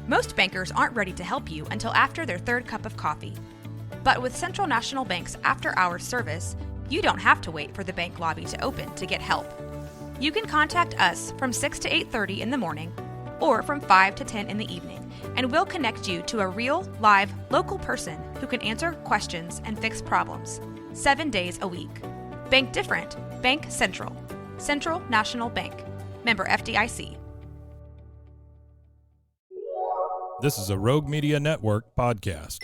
Most bankers aren't ready to help you until after their third cup of coffee. But with Central National Bank's after-hours service, you don't have to wait for the bank lobby to open to get help. You can contact us from 6 to 8:30 in the morning or from 5 to 10 in the evening, and we'll connect you to a real, live, local person who can answer questions and fix problems 7 days a week. Bank different. Bank Central. Central National Bank. Member FDIC. This is a Rogue Media Network podcast.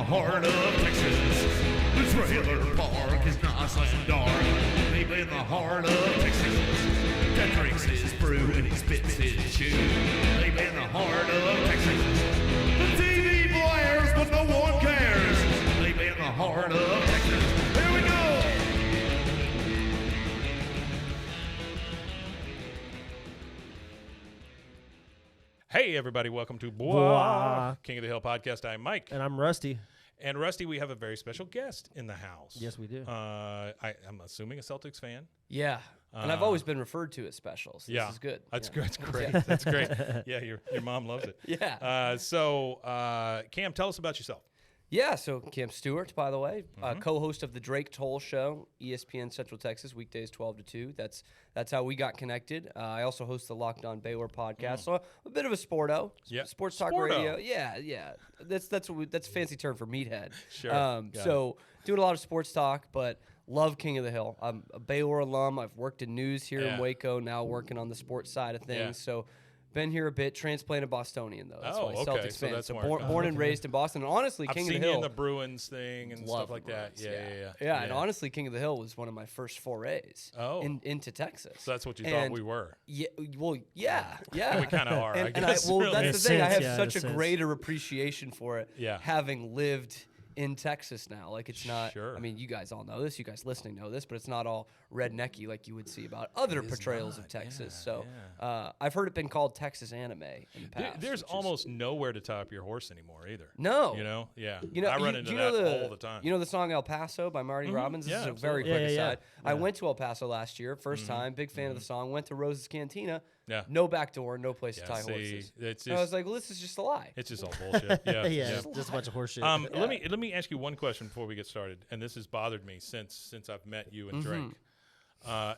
Heart of Texas, the trailer park is nice and dark. Deep in the heart of Texas, that drinks his brew and he spits his chew. Deep in the heart of Texas, the TV blares but no one cares. Deep in the heart of Texas, here we go. Hey, everybody. Welcome to Bois, King of the Hill podcast. I'm Mike. And I'm Rusty. And Rusty, we have a very special guest in the house. Yes, we do. I'm assuming a Celtics fan. Yeah, and I've always been referred to as special, so this is good. That's good. That's great. That's great. Yeah, your mom loves it. Yeah. So, Cam, tell us about yourself. Yeah, so Cam Stewart, by the way, co-host of the Drake Toll Show, ESPN Central Texas, weekdays 12 to 2. That's how we got connected. I also host the Locked On Baylor podcast, so a bit of a sporto. Yeah. Sports talk radio. Yeah. That's a fancy term for meathead. Sure. So doing a lot of sports talk, but love King of the Hill. I'm a Baylor alum. I've worked in news here in Waco, now working on the sports side of things. Yeah. So been here a bit, transplanted Bostonian though. That's why Celtics so fan. that's So more- born and raised in Boston. And honestly, I've King seen of the you Hill. in the Bruins thing and Love stuff like the that. Bruins, Yeah. And honestly, King of the Hill was one of my first forays into Texas. So that's what you thought we were. Yeah, well, yeah. We kind of are, I And guess. well, really. that's the thing. I have Yeah, such a in a sense. greater appreciation for it, Yeah. having lived in Texas now. Like, it's not, Sure. I mean, you guys all know this, you guys listening know this, but it's not all rednecky like you would see about other portrayals of Texas. So I've heard it been called Texas anime in the past. There's which is- almost nowhere to tie up your horse anymore either. No. You know? Yeah. You know, I run into that all the time. You know the song El Paso by Marty Robbins? This Yeah, is a very absolutely. quick Yeah. aside. I went to El Paso last year, first time, big fan of the song, went to Rose's Cantina, Yeah. no back door, no place to Yeah, tie see, horses. it's And I was just, like, well, this is just a lie. it's just all bullshit. Yeah. yeah, just a bunch of horseshit. Let me ask you one question before we get started, and this has bothered me since I've met you and Drake.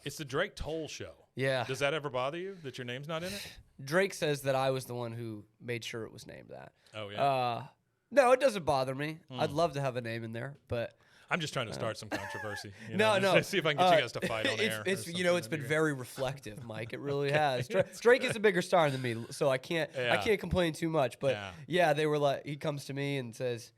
It's the Drake Toll Show. Yeah. Does that ever bother you that your name's not in it? Drake says that I was the one who made sure it was named that. Oh yeah. No, it doesn't bother me. I'd love to have a name in there, but I'm just trying to start some controversy. You no, know, no. just to see if I can get you guys to fight on air. It's or you know, it's something. been very reflective, Mike. It really has. Drake is a bigger star than me, so I can't complain too much. But yeah, they were like, he comes to me and says,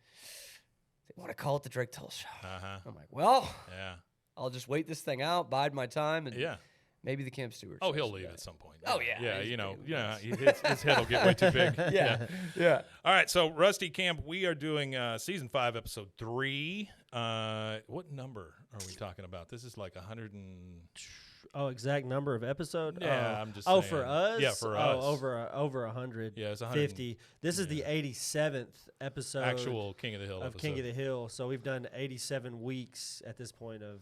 "They want to call it the Drake Toll Show." I'm like, well, Yeah. I'll just wait this thing out, bide my time, and Yeah. maybe the Cam Stewart. Oh, show he'll leave someday. at some point. Oh, yeah. Yeah. He's You know. big. Yeah. His head will get way too big. Yeah. All right, so Rusty Camp, we are doing season 5, episode 3. What number are we talking about? This is like 100 and exact number of episode? Yeah, I'm just Oh, saying. for us? Yeah, for us. Over 100. Yeah, it's 100. 50. This is the 87th episode actual King of the Hill of episode. King of the Hill. So we've done 87 weeks at this point of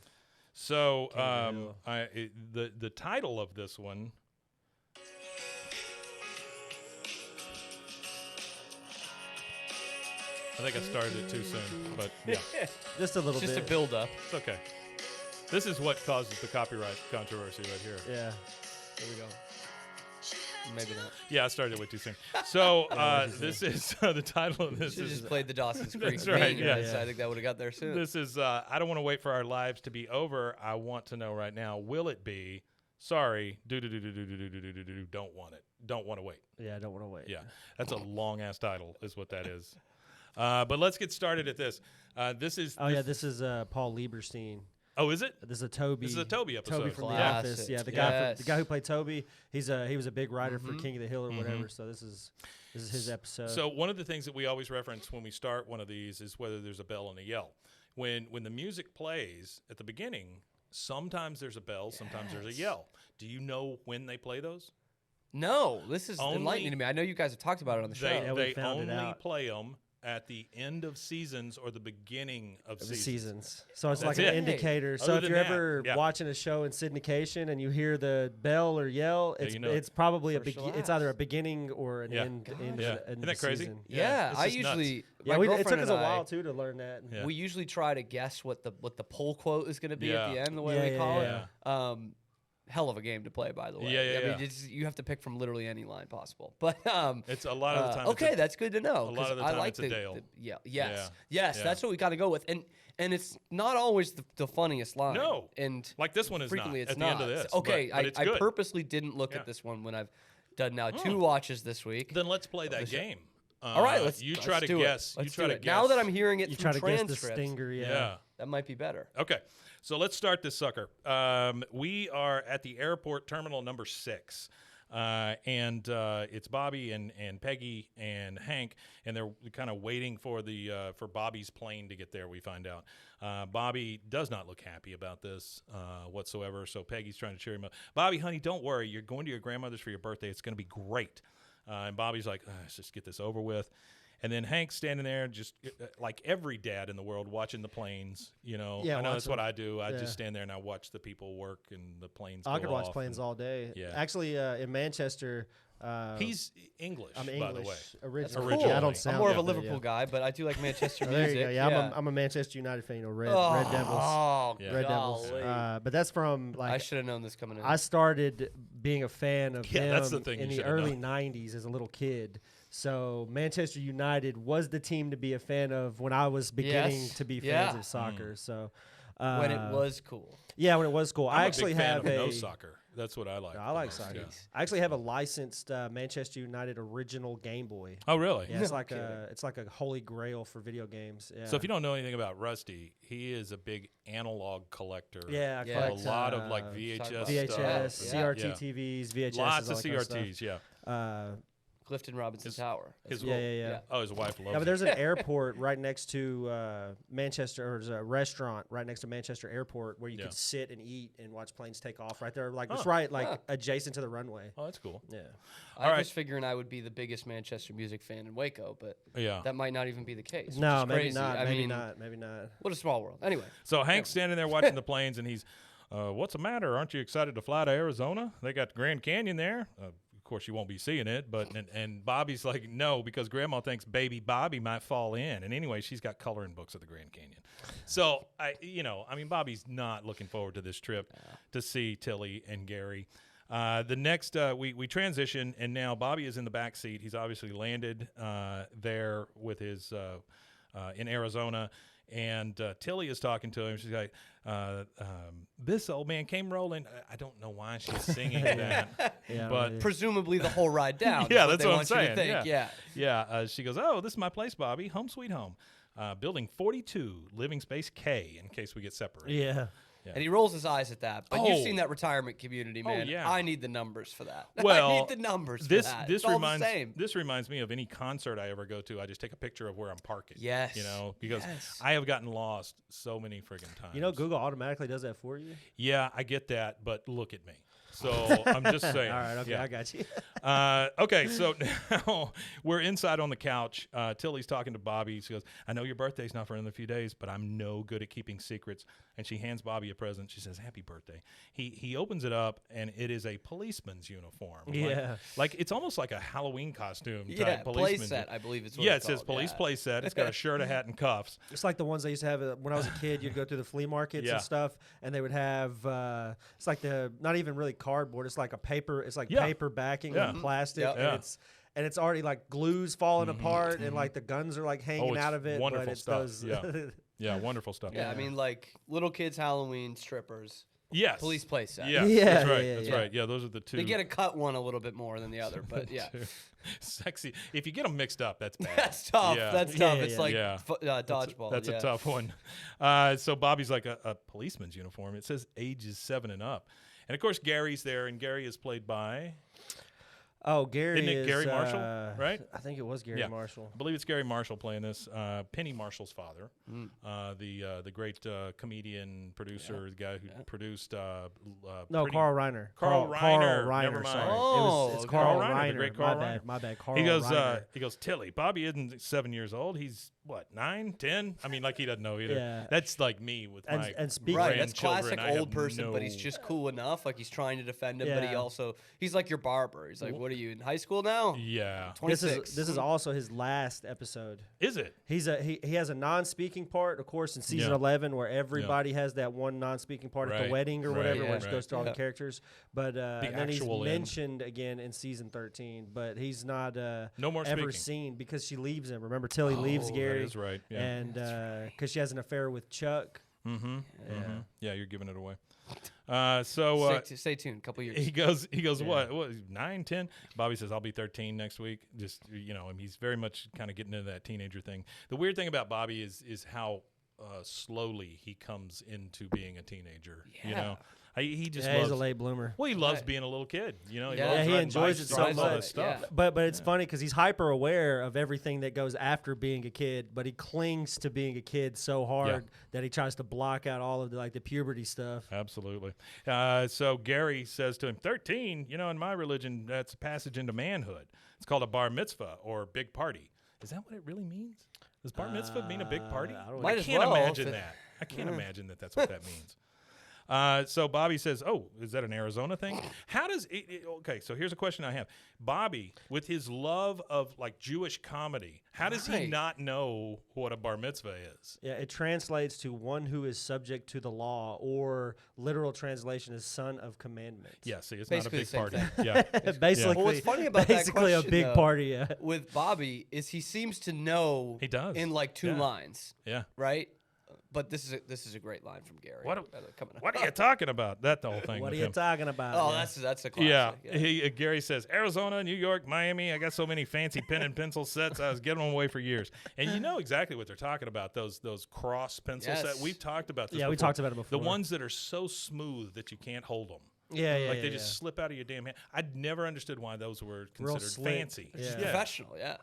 So King of the the title of this one. I think I started it too soon, but yeah, just a little It's just bit. a build up. it's okay. This is what causes the copyright controversy right here. Yeah. There we go. Maybe not. Yeah, I started it way too soon. So this is the title of this Should have is just played the Dawson's Creek. That's right, theme, yeah. so I think that would have got there soon. this is I don't want to wait for our lives to be over. I want to know right now, will it be Sorry, don't want it. Don't want to wait. Yeah, I don't want to wait. Yeah, that's a long ass title, is what that is. But let's get started at this. This is Paul Lieberstein. Oh, is it? This is a Toby. This is a Toby episode. Toby from Classic. The Office. Yeah, the Yes. guy who played Toby. He was a big writer for King of the Hill or whatever. So this is his episode. So one of the things that we always reference when we start one of these is whether there's a bell and a yell. When the music plays at the beginning, sometimes there's a bell, sometimes there's a yell. Do you know when they play those? No, this is enlightening to me. I know you guys have talked about it on the show. They only play them at the end of seasons or the beginning of seasons. So it's That's like an it. indicator. Other So if than you're that, ever watching a show in syndication and you hear the bell or yell, it's probably it's either a beginning or an end. Isn't that crazy? Season. Yeah, it's I just usually. It took us a while too to learn that. Yeah. We usually try to guess what the pull quote is going to be at the end. The way Yeah, we call yeah. it. Hell of a game to play, by the way. Yeah. I mean, you have to pick from literally any line possible. But it's a lot of the time. Okay, that's good to know. A lot of the time, I like it's a Dale. Yes, Yeah. that's what we got to go with. And it's not always the funniest line. No. And Like this one is frequently not it's at the not. end of this. Okay, but it's I good. purposely didn't look at this one when I've done now 2 watches this week. Then let's play that game. All right, let's try to do guess. It. You try to guess. Now that I'm hearing it You through try to guess the transcripts, stinger. Yeah. that might be better. Okay, so let's start this sucker. We are at the airport terminal number 6, and it's Bobby and Peggy and Hank, and they're kind of waiting for for Bobby's plane to get there. We find out Bobby does not look happy about this whatsoever. So Peggy's trying to cheer him up. Bobby, honey, don't worry. You're going to your grandmother's for your birthday. It's going to be great. And Bobby's like, let's just get this over with. And then Hank's standing there, just like every dad in the world, watching the planes. You know, Yeah, I know watch that's them. what I do. I Yeah. just stand there and I watch the people work and the planes. I go could watch off planes and- all day. Yeah. Actually, in Manchester. He's English, I'm by English. the way. Originally. Cool. I don't I'm sound I'm more of a that, but Liverpool guy, but I do like Manchester Oh, there music. you go. Yeah, I'm a Manchester United fan. Red Devils. Oh, Yeah. Red Devils. golly. But that's from I like should have known this coming in. I started being a fan of Yeah, them that's the thing in you the shoulda early known. '90s as a little kid. So Manchester United was the team to be a fan of when I was beginning Yes. to be fans Yeah. of soccer. So when it was cool. yeah, when it was cool. I'm I a actually big fan have of a no soccer. That's what I like. I like the most, soccer. yeah. I actually have a licensed Manchester United original Game Boy. Oh, really? Yeah, it's No like kidding. it's like a holy grail for video games. Yeah. So if you don't know anything about Rusty, he is a big analog collector. yeah, I Yeah. a collect, lot of like VHS, VHS, stuff. CRT Yeah. TVs, VHS, Lots of all that kind of stuff. CRTs. Yeah. Clifton Robinson Tower. His Yeah. Oh, his wife loves Yeah, but it. there's an airport right next to Manchester, or there's a restaurant right next to Manchester Airport where you Yeah. can sit and eat and watch planes take off right there. Like it's right adjacent to the runway. Oh, that's cool. Yeah. I All was figuring I would be the biggest Manchester music fan in Waco, but Yeah. that might not even be the case. which No, is maybe crazy. not. I Maybe mean, not. Maybe not. what a small world. Anyway, So Hank's standing there watching the planes, and he's, what's the matter? Aren't you excited to fly to Arizona? They got the Grand Canyon there. Of course, you won't be seeing it, but and Bobby's like, no, because Grandma thinks baby Bobby might fall in. And anyway, she's got coloring books of the Grand Canyon. So Bobby's not looking forward to this trip to see Tilly and Gary. The next, we transition, and now Bobby is in the back seat. He's obviously landed there with his in Arizona. And Tilly is talking to him. She's like, this old man came rolling. I don't know why she's singing that. Yeah, but presumably the whole ride down. Yeah, is that's they what I'm want you to saying. think. Yeah. Yeah. She goes, oh, this is my place, Bobby. Home sweet home. Building 42, living space K, in case we get separated. Yeah. And he rolls his eyes at that. But Oh. you've seen that retirement community, man. yeah. I need the numbers for that. Well, I need the numbers for This that. this It's all reminds the same. this reminds me of any concert I ever go to. I just take a picture of where I'm parking. Yes. Because Yes. I have gotten lost so many friggin' times. You know, Google automatically does that for you. Yeah, I get that, but look at me. So I'm just saying. All right. Okay, Yeah. I got you. Okay, so now we're inside on the couch. Tilly's talking to Bobby. She goes, I know your birthday's not for another few days, but I'm no good at keeping secrets. And she hands Bobby a present. She says, happy birthday. He opens it up, and it is a policeman's uniform. Yeah. Like it's almost like a Halloween costume Yeah, type play policeman. set, I believe it's what Yeah, it's it says called. police Yeah. play set. It's got a shirt, a hat, and cuffs. It's like the ones I used to have when I was a kid. You'd go through the flea markets Yeah. and stuff, and they would have it's like not even really cardboard. It's like a paper. It's like Yeah. paper backing Yeah. with plastic, Yep. and Yeah. it's already like glue's falling apart, and like the guns are like hanging it's out of it. wonderful but it's stuff. those. Yeah. Yeah, wonderful stuff. Yeah, I mean, like little kids' Halloween strippers. Yes. Police playset. Yeah, Yeah, that's right. yeah, That's yeah. right. Yeah, those are the two. They get to cut one a little bit more than the other, but yeah. Sexy. If you get them mixed up, that's bad. That's tough. Yeah. That's Yeah, tough. yeah, It's yeah. like Yeah. dodgeball. That's yeah. a tough one. So Bobby's like a policeman's uniform. It says ages 7 and up. And, of course, Gary's there, and Gary is played by... Oh, Gary Isn't it is Gary Marshall, right? I think it was Gary Marshall. I believe it's Gary Marshall playing this. Penny Marshall's father, the great comedian, producer, the guy who produced. No, Carl Reiner. Carl Reiner. Never mind. Sorry. Oh, it's okay. Carl Reiner, the Reiner. great Carl My Reiner. bad. My bad. Carl He goes. Reiner. He goes. Tilly. Bobby isn't 7 years old. He's what, 9, 10? I mean, like he doesn't know either. Yeah. That's like me with my And speaking Right, that's grandchildren. classic I have old person, but he's no- just cool enough. Like he's trying to defend him, but he Yeah. also he's like your barber. He's like, "What are you in high school now?" Yeah. 26. This is also his last episode. Is it? He has a non-speaking part, of course, in season Yeah. 11, where everybody has that one non-speaking part at Right. the wedding or Right. whatever, Yeah. which goes to all the characters. But and then he's actual end. mentioned again in season 13, but he's not No more ever speaking. seen because she leaves him. Remember, Tilly leaves Oh, Gary. That is right. Yeah. And because she has an affair with Chuck. Yeah, you're giving it away. Stay tuned. Couple years. He goes. What? 9, 10? Bobby says, "I'll be 13 next week." Just and he's very much kind of getting into that teenager thing. The weird thing about Bobby is how slowly he comes into being a teenager. Yeah. He just He's loves. a late bloomer. Well, he loves being a little kid. He loves Yeah, he riding enjoys bikes, it so drives all much. that stuff. Yeah. But it's funny because he's hyper aware of everything that goes after being a kid, but he clings to being a kid so hard that he tries to block out all of the puberty stuff. Absolutely. So Gary says to him, 13, in my religion, that's a passage into manhood. It's called a bar mitzvah or big party. Is that what it really means? Does bar mitzvah mean a big party? Might I as can't well, imagine if it- that. I can't imagine that that's what that means. So Bobby says, "Oh, is that an Arizona thing? How does it? Okay, so here's a question I have: Bobby, with his love of like Jewish comedy, how does he Right. not know what a bar mitzvah is? Yeah, it translates to one who is subject to the law, or literal translation is son of commandment. Yeah, see, it's Basically not a the big same party. Yeah, basically. Well, what's funny about that basically a question, big though, party. Yeah. with Bobby is he seems to know He does. in like 2 Yeah. lines, yeah. right? But this is a great line from Gary. What? Coming up. What are you talking about? That the whole thing. What are with you him. talking about? Oh, yeah. that's a classic. Yeah, Gary says Arizona, New York, Miami. I got so many fancy pen and pencil sets. I was getting them away for years, and you know exactly what they're talking about. Those cross pencil Yes. sets. We've talked about this. Yeah, we before. talked about it before. The ones that are so smooth that you can't hold them. Yeah, Like they just slip out of your damn hand. I'd never understood why those were Real considered slick. fancy. Yeah. Professional, yeah.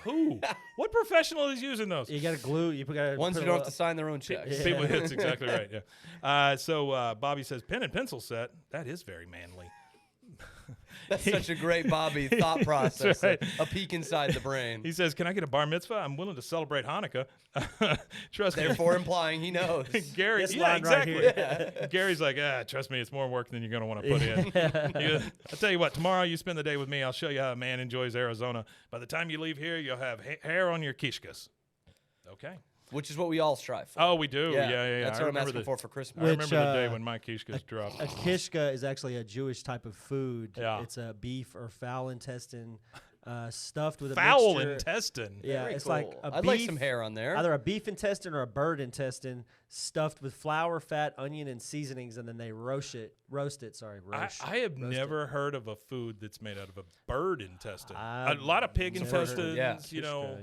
Who? What professional is using those? You got to glue. You got Ones who don't have to sign their own checks. Yeah. People, that's exactly right. Yeah. So Bobby says, pen and pencil set. That is very manly. That's such a great Bobby thought process. right. A peek inside the brain. He says, "Can I get a bar mitzvah? I'm willing to celebrate Hanukkah." Trust me. Therefore implying he knows. Gary, This yeah, line right exactly. here. Gary's like, trust me, it's more work than you're going to want to put in. He goes, I'll tell you what, tomorrow you spend the day with me. I'll show you how a man enjoys Arizona. By the time you leave here, you'll have hair on your kishkas. Okay. Which is what we all strive for. Oh, we do? Yeah. That's I what I'm remember asking for Christmas. I remember the day Which, when my kishkas dropped. A kishka is actually a Jewish type of food. Yeah. It's a beef or fowl intestine stuffed with a Foul mixture. intestine. Yeah, Very it's cool. like a I'd beef, like some hair on there. either a beef intestine or a bird intestine stuffed with flour, fat, onion, and seasonings, and then they roast it. I have never heard of a food that's made out of a bird intestine. A I've lot of pig never heard of intestines, it. Yeah. you know.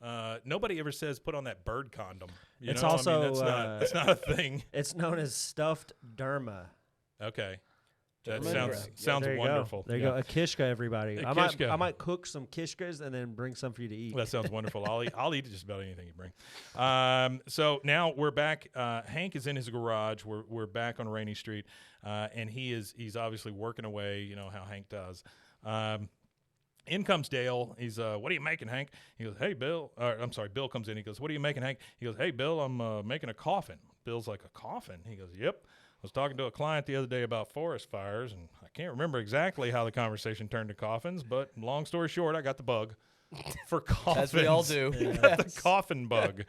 Yeah. Nobody ever says put on that bird condom. You It's know? also, I mean, that's not a thing. It's known as stuffed derma. Okay. That Derma. sounds There you wonderful. Go. There you Yeah. go. A kishka, everybody. A I kishka. might cook some kishkas and then bring some for you to eat. That sounds wonderful. I'll eat just about anything you bring. So now we're back. Hank is in his garage. We're back on Rainy Street, and he's obviously working away. You know how Hank does. In comes Dale. He's, what are you making, Hank? He goes, hey, Bill. I'm sorry, Bill comes in. He goes, what are you making, Hank? He goes, hey, Bill, I'm making a coffin. Bill's like, a coffin? He goes, yep. I was talking to a client the other day about forest fires, and I can't remember exactly how the conversation turned to coffins, but long story short, I got the bug for coffins. As we all do. The coffin bug.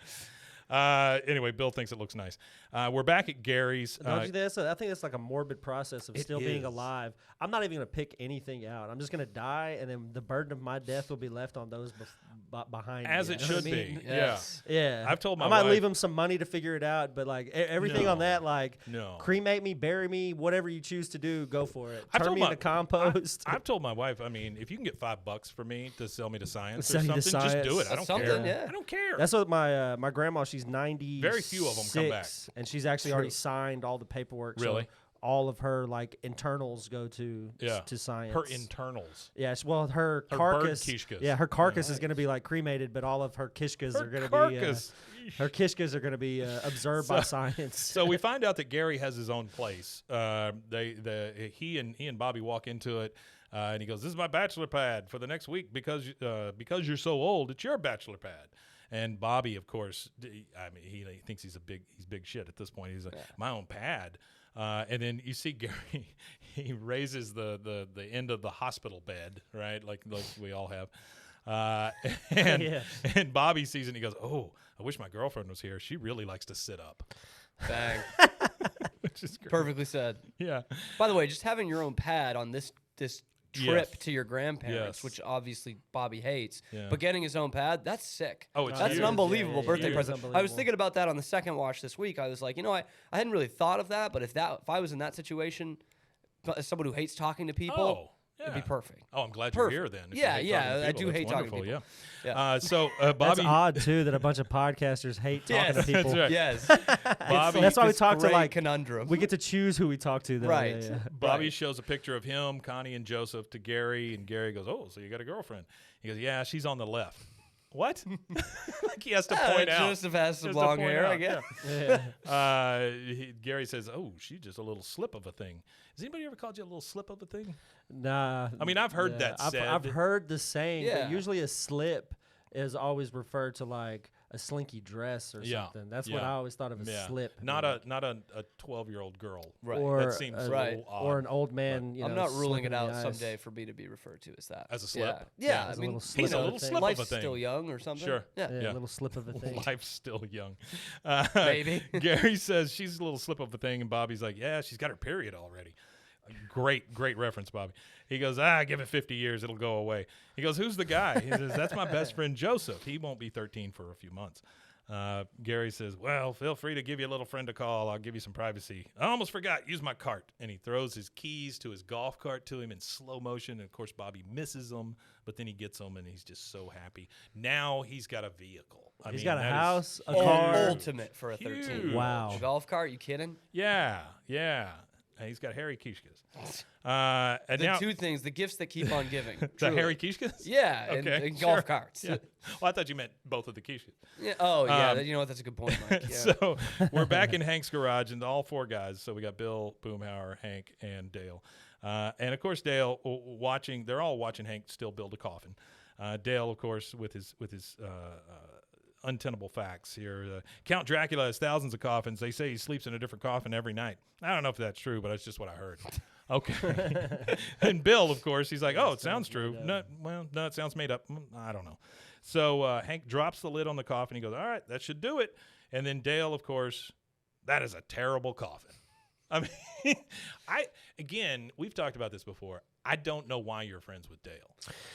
Anyway, Bill thinks it looks nice. We're back at Gary's. Don't you think I think it's like a morbid process of still being alive. I'm not even going to pick anything out. I'm just going to die, and then the burden of my death will be left on those behind me. As it should be. Yes. Yeah. I've told my I might wife, leave him some money to figure it out, but like everything on that, like cremate me, bury me, whatever you choose to do, go for it. Turn me into compost. I've told my wife, I mean, if you can get $5 for me to sell me to science Sell or you something, to just do it. That's I don't care. yeah. I don't care. That's what my grandma. She's 90. Very few of them come back, and she's actually already signed all the paperwork. Really? So all of her like internals go to science. Her internals. Yes, well, her carcass. Bird kishkas. Yeah, her carcass is going to be like cremated, but all of her kishkas are going to be. Her kishkas are going to be observed by science. So we find out that Gary has his own place. He and Bobby walk into it, and he goes, "This is my bachelor pad for the next week because you're so old. It's your bachelor pad." And Bobby, of course, I mean, he thinks he's big shit at this point. He's like, my own pad. And then you see Gary, he raises the end of the hospital bed, right? Like we all have. And Bobby sees it and he goes, "Oh, I wish my girlfriend was here. She really likes to sit up." Bang. Which is great. Perfectly said. Yeah. By the way, just having your own pad on this trip to your grandparents, which obviously Bobby hates, but getting his own pad, that's sick. Oh, it's that's huge. an unbelievable birthday huge. present. I was thinking about that on the second watch this week. I was like, I hadn't really thought of that, but if I was in that situation, as someone who hates talking to people, it'd be perfect. Oh, I'm glad you're here then. If Yeah, you hate talking to I people, do that's hate talking to wonderful, people. Yeah. So Bobby, That's odd too that a bunch of podcasters hate talking to people. That's right. Yes. Bobby, That's why we This talk to great like conundrum. we get to choose who we talk to. Though. Right. Yeah. Bobby shows a picture of him, Connie, and Joseph to Gary, and Gary goes, "Oh, so you got a girlfriend?" He goes, "Yeah, she's on the left." What? Like he has to point out. Joseph has some Just to long point hair, out, I guess. Gary says, "Oh, she's just a little slip of a thing." Has anybody ever called you a little slip of a thing? Nah. I mean, I've heard that said. I've heard the saying, Yeah. but usually a slip is always referred to like a slinky dress or something. That's what I always thought of a slip. Not a 12-year-old girl. Right. Or that seems a little odd. or an old man. I'm not ruling slipping it in the out eyes. someday for me to be referred to as that. As a slip? Yeah. as I a mean, little slip of a thing. slip life's of a thing. still young or something. Sure. Yeah. Yeah, a little slip of a thing. Life's still young. Maybe. Gary says she's a little slip of a thing, and Bobby's like, "Yeah, she's got her period already." Great reference, Bobby. He goes, give it 50 years, it'll go away. He goes, "Who's the guy?" He says, "That's my best friend Joseph. He won't be 13 for a few months." Gary says, "Well, feel free to give your little friend a call. I'll give you some privacy. I almost forgot. Use my cart." And he throws his keys to his golf cart to him in slow motion. And, of course, Bobby misses them, but then he gets them, and he's just so happy. Now he's got a vehicle. He's got a house, a Oh, car. ultimate for a 13. Huge. Wow. A golf cart? You kidding? Yeah. And he's got hairy kishkas. And The now, two things, the gifts that keep on giving. the truly. hairy kishkas? Yeah, Okay, and golf sure. carts. Yeah. Well, I thought you meant both of the kishkas. Yeah. Oh, yeah. You know what? That's a good point, Mike. Yeah. So we're back in Hank's garage, and all four guys. So we got Bill, Boomhauer, Hank, and Dale. And of course, Dale watching. They're all watching Hank still build a coffin. Dale, of course, with his untenable facts here. Count Dracula has thousands of coffins. They say he sleeps in a different coffin every night. I don't know if that's true, but that's just what I heard. Okay. And Bill, of course, he's like, "Oh, it sounds true." No, it sounds made up. I don't know. So Hank drops the lid on the coffin. He goes, "All right, that should do it." And then Dale, of course, that is a terrible coffin. I mean, we've talked about this before. I don't know why you're friends with Dale.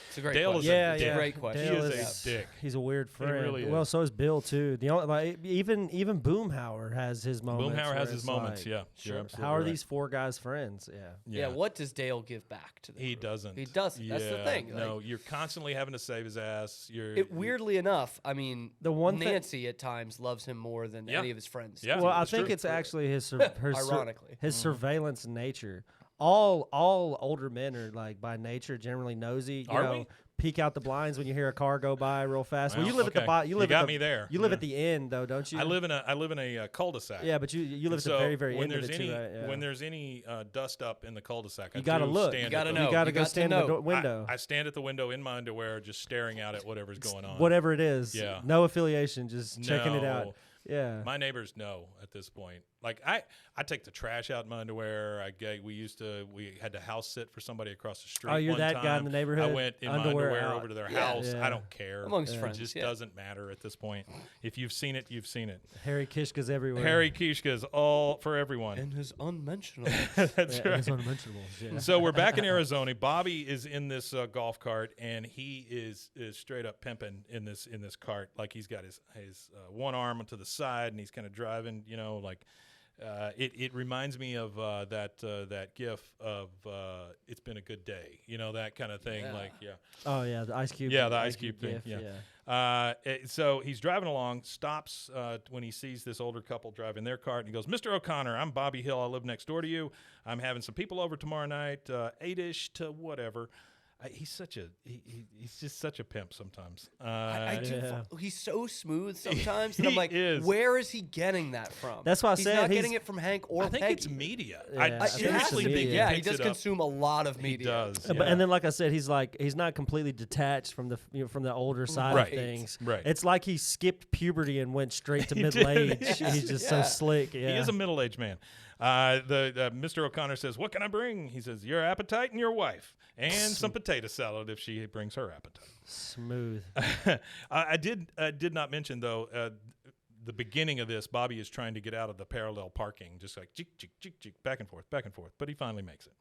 It's a great Dale question. is a It's a dick. great question. Dale He is a dick. He's a weird friend. really Well, is. so is Bill too. The only even Boomhauer has his moments. Boomhauer where has his it's moments. like, Yeah, you're Sure. absolutely How are right. these four guys friends? Yeah, what does Dale give back to them? He doesn't. He doesn't. That's the Yeah, thing. No, Like, you're constantly having to save his ass. weirdly enough, I mean, The one thing- Nancy at times loves him more than Yeah. any of his friends. Yeah. do. Well, I That's think true. it's actually his Ironically. his surveillance nature. All older men are like by nature generally nosy. You Are know, we? peek out the blinds when you hear a car go by real fast. Well, Well, you live at the okay. bottom. You live got at the, me there. You live Yeah. at the end though, don't you? I live in a cul-de-sac. Yeah, but you live at So the very very when end of there's it any too, right? Yeah. when there's any dust up in the cul-de-sac, You I gotta do look. stand You at gotta the- know. You got to You go got to stand in the know. window. I stand at the window in my underwear, just staring out at whatever's going on. Whatever it is. Yeah. No affiliation, just checking it out. No. Yeah. My neighbors know at this point. Like I take the trash out in my underwear. We had to house sit for somebody across the street. Oh, you're one that time. guy in the neighborhood? I went in Underwear my underwear out. over to their Yeah. house. Yeah. I don't care. Amongst friends, It just yeah. doesn't matter at this point. If you've seen it, you've seen it. Harry Kishka's everywhere. Harry Kishka's all for everyone. And his unmentionable. That's Yeah, right. it's unmentionables. Yeah. So we're back in Arizona. Bobby is in this golf cart, and he is straight up pimping in this cart. Like he's got his one arm to the side, and he's kind of driving. Like it reminds me of that GIF of "It's been a good day." That kind of thing. Yeah. Like Oh yeah, the Ice Cube. Yeah, the Ice Cube thing, GIF, yeah. So he's driving along, stops when he sees this older couple driving their cart, and he goes, "Mr. O'Connor, I'm Bobby Hill. I live next door to you. I'm having some people over tomorrow night, 8-ish to whatever." He's just such a pimp sometimes. I do. Yeah. He's so smooth sometimes. And I'm He like, is. where is he getting that from? That's why I he's said not he's- getting it from Hank or I think Peggy. it's media. Yeah, I I think it's seriously the think media. he picks does it up. consume a lot of He media. does. And then, like I said, he's not completely detached from the older side Right. of things. Right. It's like he skipped puberty and went straight to He middle did. age. He's just Yeah. so slick. Yeah. He is a middle-aged man. Mr. O'Connor says, "What can I bring?" He says, "Your appetite and your wife, and some potato salad if she brings her appetite." Smooth. I did not mention though. The beginning of this, Bobby is trying to get out of the parallel parking, just like jick, jick, jick, jick, back and forth, but he finally makes it.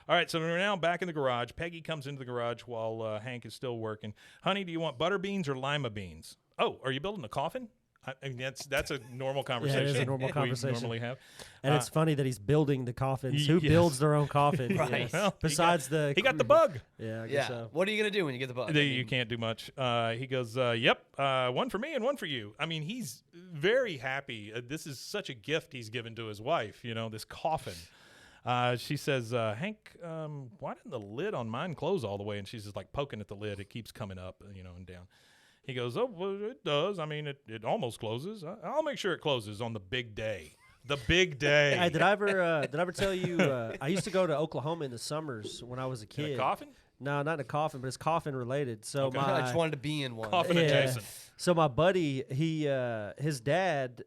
All right, so we're now back in the garage. Peggy comes into the garage while Hank is still working. "Honey, do you want butter beans or lima beans?" "Oh, are you building a coffin?" I mean, that's a normal conversation. a normal conversation. we normally have. And it's funny that he's building the coffins. Who Yes. builds their own coffin? Right. Yeah. Well, Besides he got the bug. Yeah, I guess Yeah. so. What are you gonna do when you get the bug? You can't do much. He goes, "Yep, one for me and one for you." I mean, he's very happy. This is such a gift he's given to his wife. This coffin. She says, "Hank, why didn't the lid on mine close all the way?" And she's just like poking at the lid. It keeps coming up, and down. He goes, "Oh, well, it does. I mean, it almost closes. I'll make sure it closes on the big day." The big day. Hey, did I ever tell you? I used to go to Oklahoma in the summers when I was a In kid. a coffin? No, not in a coffin, but it's coffin related. So Okay. I just wanted to be in one. Coffin Yeah. adjacent. So my buddy, his dad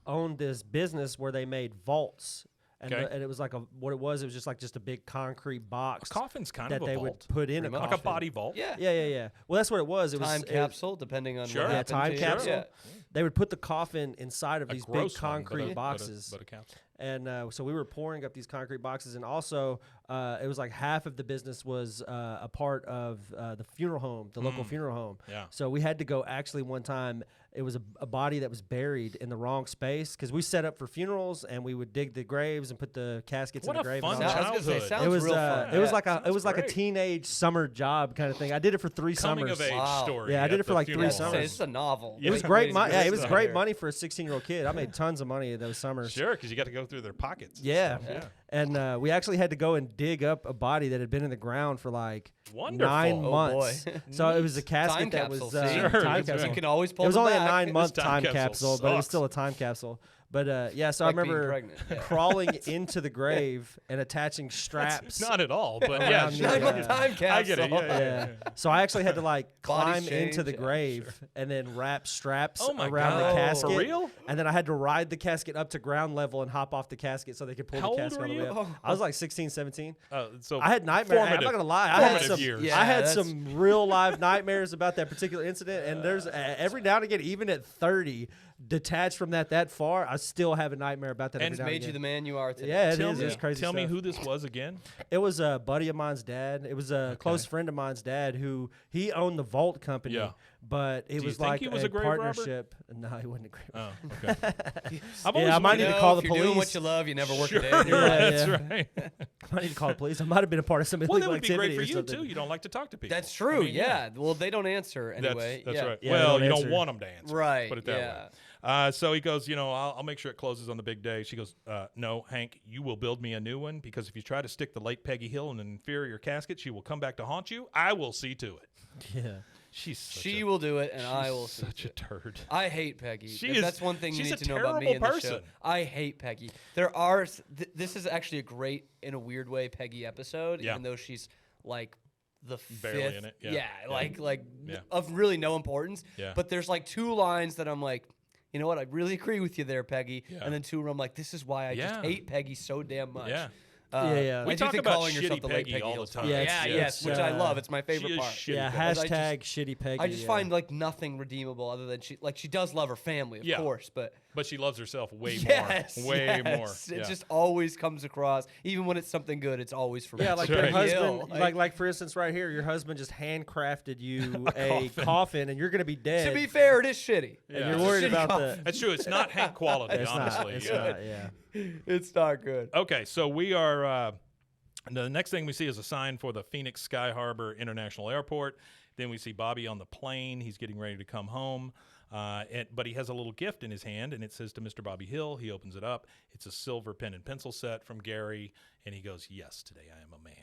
owned this business where they made vaults, and, Okay. and it was like what it was just like a big concrete box A coffin's kind that of a they vault. would put in a Pretty much. coffin. Like a body vault. Yeah. Yeah. Well, that's what it was. It Time was capsule, depending on Sure. what Yeah, happened time to you. capsule. Yeah. They would put the coffin inside of A these big gross one, but concrete a- boxes. But a capsule. And so we were pouring up these concrete boxes, and also it was like half of the business was a part of the funeral home, the local funeral home. Yeah. So we had to go. Actually, one time it was a body that was buried in the wrong space because we set up for funerals and we would dig the graves and put the caskets What in the a grave. fun and all that. I was gonna say, childhood. sounds It was real fun. it was Yeah. like a Sounds great. teenage summer job kind of thing. I did it for 3 Coming summers. of age Wow. story. Yeah, I did at it for the like 3 funeral Say, home. summers. this is a novel. It was Yeah. great money. money. Yeah, it was Stuff great here. money for a 16-year-old kid. I made tons of money those summers. Sure, because you got to go through their pockets. Yeah. Yeah. And we actually had to go and dig up a body that had been in the ground for like Wonderful. 9 Oh, months. boy. So it was a casket Time that was capsule, see? Sure, time that's capsule. right. You can always pull It was them only back. a 9-month This time time capsule, capsule but it was sucks. still a time capsule. But yeah, so Like I being remember pregnant, yeah. crawling into the grave and attaching straps. Not at all, but yeah, Around sure. the- 9-month time capsule. I get it. Yeah, Yeah. So I actually had to like Bodies climb into change, the yeah, grave and then wrap straps Oh my around God. the casket. For real? And then I had to ride the casket up to ground level and hop off the casket so they could pull How the old casket were all the way you? up. I was like 16, 17. So I had nightmares. I'm formative- not gonna lie. I had formative some. years. Yeah, I had that's- some real live nightmares about that particular incident. And there's every now and again, even at 30, detached from that far, I still have a nightmare about that. And every it's now made and you the again. man you are today. Yeah, it Tell is. me, It's crazy. tell me stuff. who this was again. It was a buddy of mine's dad. It was a close friend of mine's dad who he owned the vault company. Yeah. But it Do you was think like he was a grave robber? partnership. No, he wasn't a grave. Oh, okay. I've Yeah, always I might need wondered- to call the if you're doing what police. you love, you never work Sure, a day in your life. Yeah, that's yeah. right. I might need to call the police. I might have been a part of some Well, illegal that would be great activity for or you something. too. You don't like to talk to people. That's true. I mean, yeah. Well, they don't answer That's, anyway. that's yeah. right. Yeah, well, they you don't don't answer. want them to answer. Right, Put it that yeah. way. So he goes, I'll make sure it closes on the big day. She goes, no, Hank, you will build me a new one because if you try to stick the late Peggy Hill in an inferior casket, she will come back to haunt you. I will see to it. Yeah. She will do it, and I will. see Such to a it. turd. I hate Peggy. She is- That's one thing you she's need a to know about me in terrible the show. person. I hate Peggy. There are. This is actually a great, in a weird way, Peggy episode. Yeah. Even though she's like the Barely fifth. in it, yeah. like Yeah. of really no importance. Yeah. But there's like 2 lines that I'm like, you know what? I really agree with you there, Peggy. Yeah. And then 2 where I'm like, this is why I just hate Peggy so damn much. Yeah. Yeah. We I do talk think about calling yourself shitty the late Peggy Peggy all the Hill's time. fine. Yeah, Yeah, it's- yes, which I love. It's my favorite She is part. shitty Yeah, Peggy. I just- hashtag shitty Peggy. I just find like nothing redeemable other than she does love her family, of course, but she loves herself way yes, more. Way more. yes. It Yeah. just always comes across, even when it's something good, it's always for Yeah, me. like That's your right. husband, like for instance, right here, your husband just handcrafted you a coffin, and you're gonna be dead. To be fair, it is shitty. and Yeah. you're worried Shitty about coffin. That's true. It's not Hank quality, It's honestly. not. It's Yeah. not. Yeah. It's not good. Okay, so we are. The next thing we see is a sign for the Phoenix Sky Harbor International Airport. Then we see Bobby on the plane. He's getting ready to come home. But he has a little gift in his hand, and it says to Mr. Bobby Hill. He opens it up. It's a silver pen and pencil set from Gary, and he goes, "Yes, today I am a man."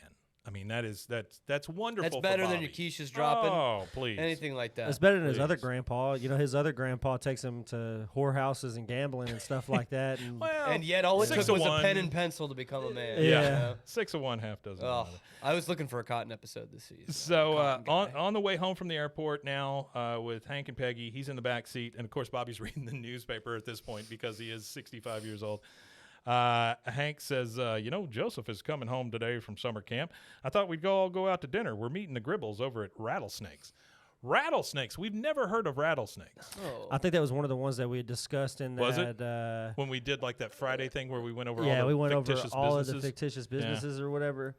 I mean, that's wonderful. That's better for than your Bobby. Keisha's dropping. Oh, please. Anything like that. It's better than his Please. other grandpa. You know, his other grandpa takes him to whorehouses and gambling and stuff like that. And Well, And yet all it 6 took of was a 1. pen and pencil to become a man. Yeah. you know? 6 of 1, half dozen. of Oh, another. I was looking for a Cotton episode this season. So Cotton guy. on the way home from the airport now with Hank and Peggy, he's in the back seat, and of course Bobby's reading the newspaper at this point because he is 65 years old. Hank says, Joseph is coming home today from summer camp. I thought we'd all go out to dinner. We're meeting the Gribbles over at Rattlesnakes. Rattlesnakes. We've never heard of rattlesnakes. Oh. I think that was one of the ones that we had discussed in Was it? that. When we did like that Friday thing where we went over Yeah, all we the went over fictitious all businesses. of the fictitious businesses or whatever.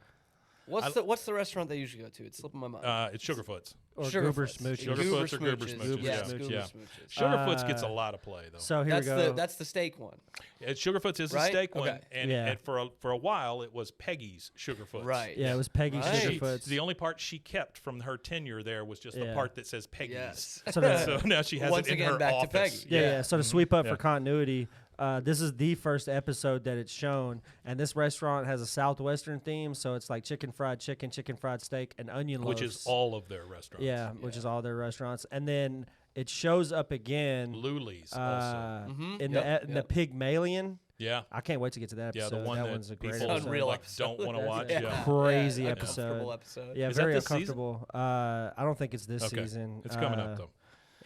What's the restaurant they usually go to? It's slipping my mind. It's Sugarfoot's. Or Sugar Goober Foots. Smooches. Sugarfoot's or Goober Smooches. Smooches, Yes, yeah. Goober Yeah. Smooches. Sugarfoot's gets a lot of play though. So here That's we go. that's the steak one. Sugarfoot's is the Right? steak one, Okay. and, Yeah. and for a while it was Peggy's Sugarfoot's. Right. Yeah, it was Peggy Right. Sugarfoots. The only part she kept from her tenure there was just the Yeah. part that says Peggy's. Yes. So the- So now she has Once it in again, her back to office. Peggy. Yeah. So to sweep up Yeah. for continuity, this is the first episode that it's shown, and this restaurant has a southwestern theme, so it's like chicken fried chicken, chicken fried steak, and onion loaves. Which is all of their restaurants. Yeah, which is all their restaurants, and then it shows up again Luli's also. in Yep, the Pygmalion. Yeah. I can't wait to get to that Yeah, episode. the one that one's a great people episode. Unreal like episode. don't want to watch. Yeah. Yeah. Crazy Yeah, episode. uncomfortable episode. Yeah, Is that very this season? uncomfortable. I don't think it's this Okay. season. It's coming up though.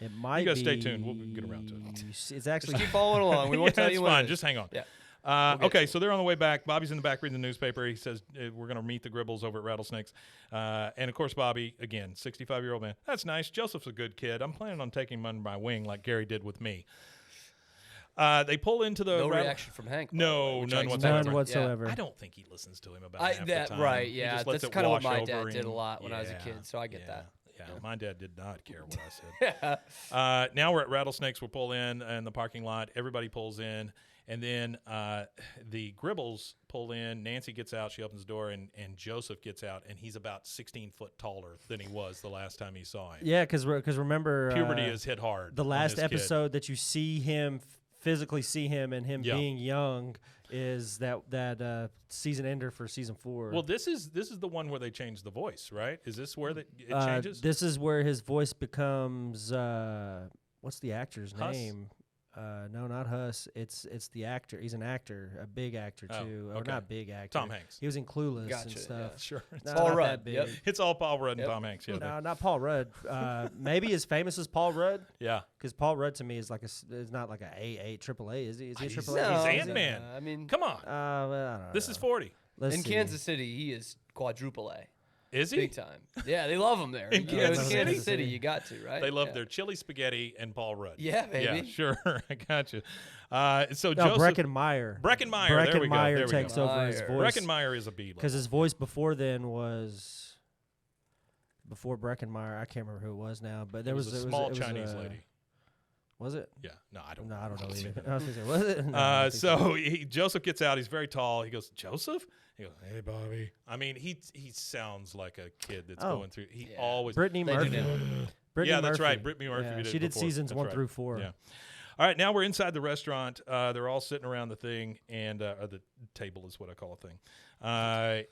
It might You guys be. stay tuned. We'll get around to it. It's actually Just keep following along. We won't Yeah, tell it's you when. fine. it is. Just hang on. Yeah. get Okay, you. so they're on the way back. Bobby's in the back reading the newspaper. He says, we're going to meet the Gribbles over at Rattlesnakes. And, of course, Bobby, again, 65-year-old man. That's nice. Joseph's a good kid. I'm planning on taking him under my wing like Gary did with me. They pull into the No reaction from Hank. by the No, way, which none I expect. whatsoever. none whatsoever. I don't think he listens to him about I, half that the time. right, He yeah. just lets That's it kind of what wash my over dad did a him. lot when I was a Yeah, kid, so I get that. Yeah, my dad did not care what I said. Now we're at Rattlesnakes. We pull in the parking lot. Everybody pulls in. And then the Gribbles pull in. Nancy gets out. She opens the door, and Joseph gets out, and he's about 16 foot taller than he was the last time he saw him. Yeah, because remember Puberty is hit hard. the on last this kid. episode that you see him physically see him and him Yeah. being young is that season ender for season 4. Well, this is the one where they change the voice, right? Is this where it changes? This is where his voice becomes what's the actor's Huss? name? No, not Huss. It's the actor. He's an actor, a big actor Oh, too. Or okay. not big actor. Tom Hanks. He was in Clueless Gotcha, and yeah. stuff. Sure. No, Paul not Rudd, that big. yep. It's all Paul Rudd and Yep. Tom Hanks. Yeah, No, not Paul Rudd. Maybe as famous as Paul Rudd, yeah. because Paul Rudd to me is like is not like a AA, AAA. Is he? Is he a He's- AAA? he's No, Ant-Man. I mean, Come on. Well, I don't This know. is 40. Let's in see. Kansas City, he is quadruple A. Is he? Big time. Yeah, they love him there. In You know, Kansas City? Kansas City, you got to, right? They love yeah. their chili spaghetti and Paul Rudd. Yeah, baby. Yeah, sure. I got you. So No, Joseph Breckenmeyer. Breckenmeyer, there we go, Breckenmeyer there we takes go. over his Meyer. voice Breckenmeyer is a B. because his voice before then was before Breckenmeyer. I can't remember who it was now, but there It was a it small it was, Chinese lady. Was it? Yeah. No, I don't. No, I don't know Let's see. either. I was gonna say, was it? No, I don't think So Joseph gets out. He's very tall. He goes, Joseph? He goes, hey, Bobby. I mean, he sounds like a kid that's Oh. going through. He Yeah. always. Brittany They do Murphy. now. Brittany Yeah, that's Murphy. right. Brittany Murphy Yeah, did it she did before. seasons That's 1 right. through 4. Yeah. All right, now we're inside the restaurant. They're all sitting around the thing, and or the table is what I call a thing.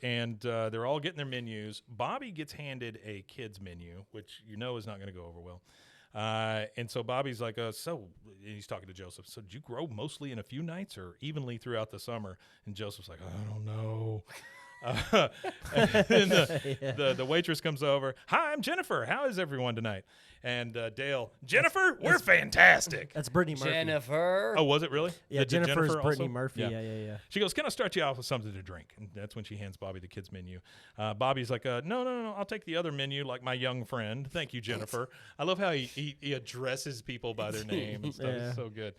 And they're all getting their menus. Bobby gets handed a kid's menu, which you know is not going to go over well. And so Bobby's like, and he's talking to Joseph. So did you grow mostly in a few nights or evenly throughout the summer? And Joseph's like, I don't know. And the waitress comes over. Hi, I'm Jennifer. How is everyone tonight? And Dale, Jennifer, we're fantastic. That's Brittany Murphy. Jennifer. Oh, was it really? Yeah, Jennifer is also? Brittany Murphy. Yeah. She goes, can I start you off with something to drink? And that's when she hands Bobby the kids menu. Bobby's like, no, I'll take the other menu like my young friend. Thank you, Jennifer. I love how he addresses people by their name and stuff. Yeah. It's so good.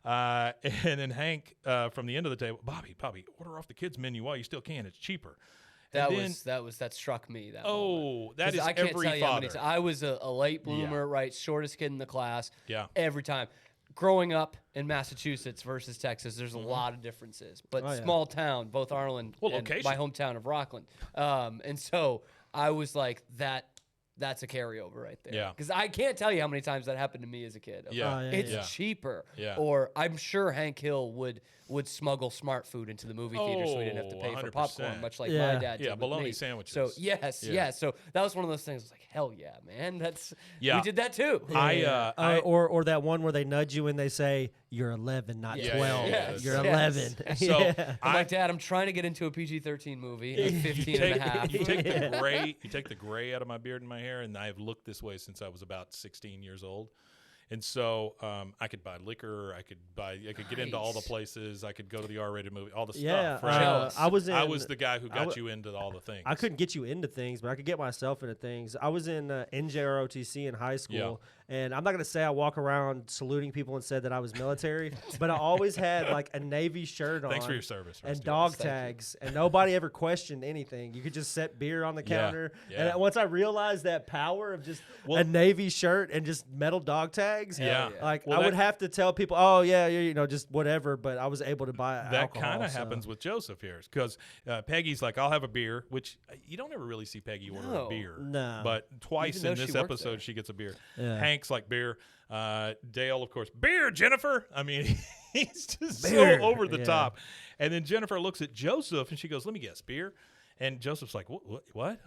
And then Hank from the end of the table, Bobby, order off the kids menu while you still can. It's cheaper. That struck me. That moment. That is I can't every tell you how many father. I was a late bloomer, right? Shortest kid in the class. Yeah. Every time. Growing up in Massachusetts versus Texas, there's a lot of differences. But small town, both Arlen and location. my hometown of Rockland. And so I was like, that's a carryover right there. Yeah. Because I can't tell you how many times that happened to me as a kid. Yeah. It's cheaper. Yeah. Or I'm sure Hank Hill would smuggle smart food into the movie theater so he didn't have to pay for 100%. popcorn, much like Yeah. my dad did Yeah, with bologna me. sandwiches. So So that was one of those things. I was like, hell yeah, man. We did that too. Or that one where they nudge you and they say you're 11, not 12. Yes. You're Yes. 11. So Yeah. I'm like, Dad, I'm trying to get into a PG-13 movie. I'm 15 and a half. You take the gray out of my beard and my hair, and I have looked this way since I was about 16 years old. And so I could buy liquor, I could get into all the places, I could go to the R-rated movie, all the Yeah, stuff. Right? I was the guy who got you into all the things. I couldn't get you into things, but I could get myself into things. I was in NJROTC in high school, and I'm not going to say I walk around saluting people and said that I was military, but I always had like a Navy shirt on. Thanks for your service. And Rusty. dog tags, and nobody ever questioned anything. You could just set beer on the counter. Yeah. And once I realized that power of just a Navy shirt and just metal dog tags, Yeah. like Well, I would have to tell people, oh yeah, just whatever. But I was able to buy that alcohol. kind of happens with Joseph here because Peggy's like, I'll have a beer, which you don't ever really see Peggy order a beer. No. But twice Even in though this she worked episode, there. she gets a beer. Yeah. Hank's like beer. Dale, of course, beer, Jennifer. I mean, he's just Beer. so over the Yeah. top. And then Jennifer looks at Joseph and she goes, let me guess, beer. And Joseph's like, what?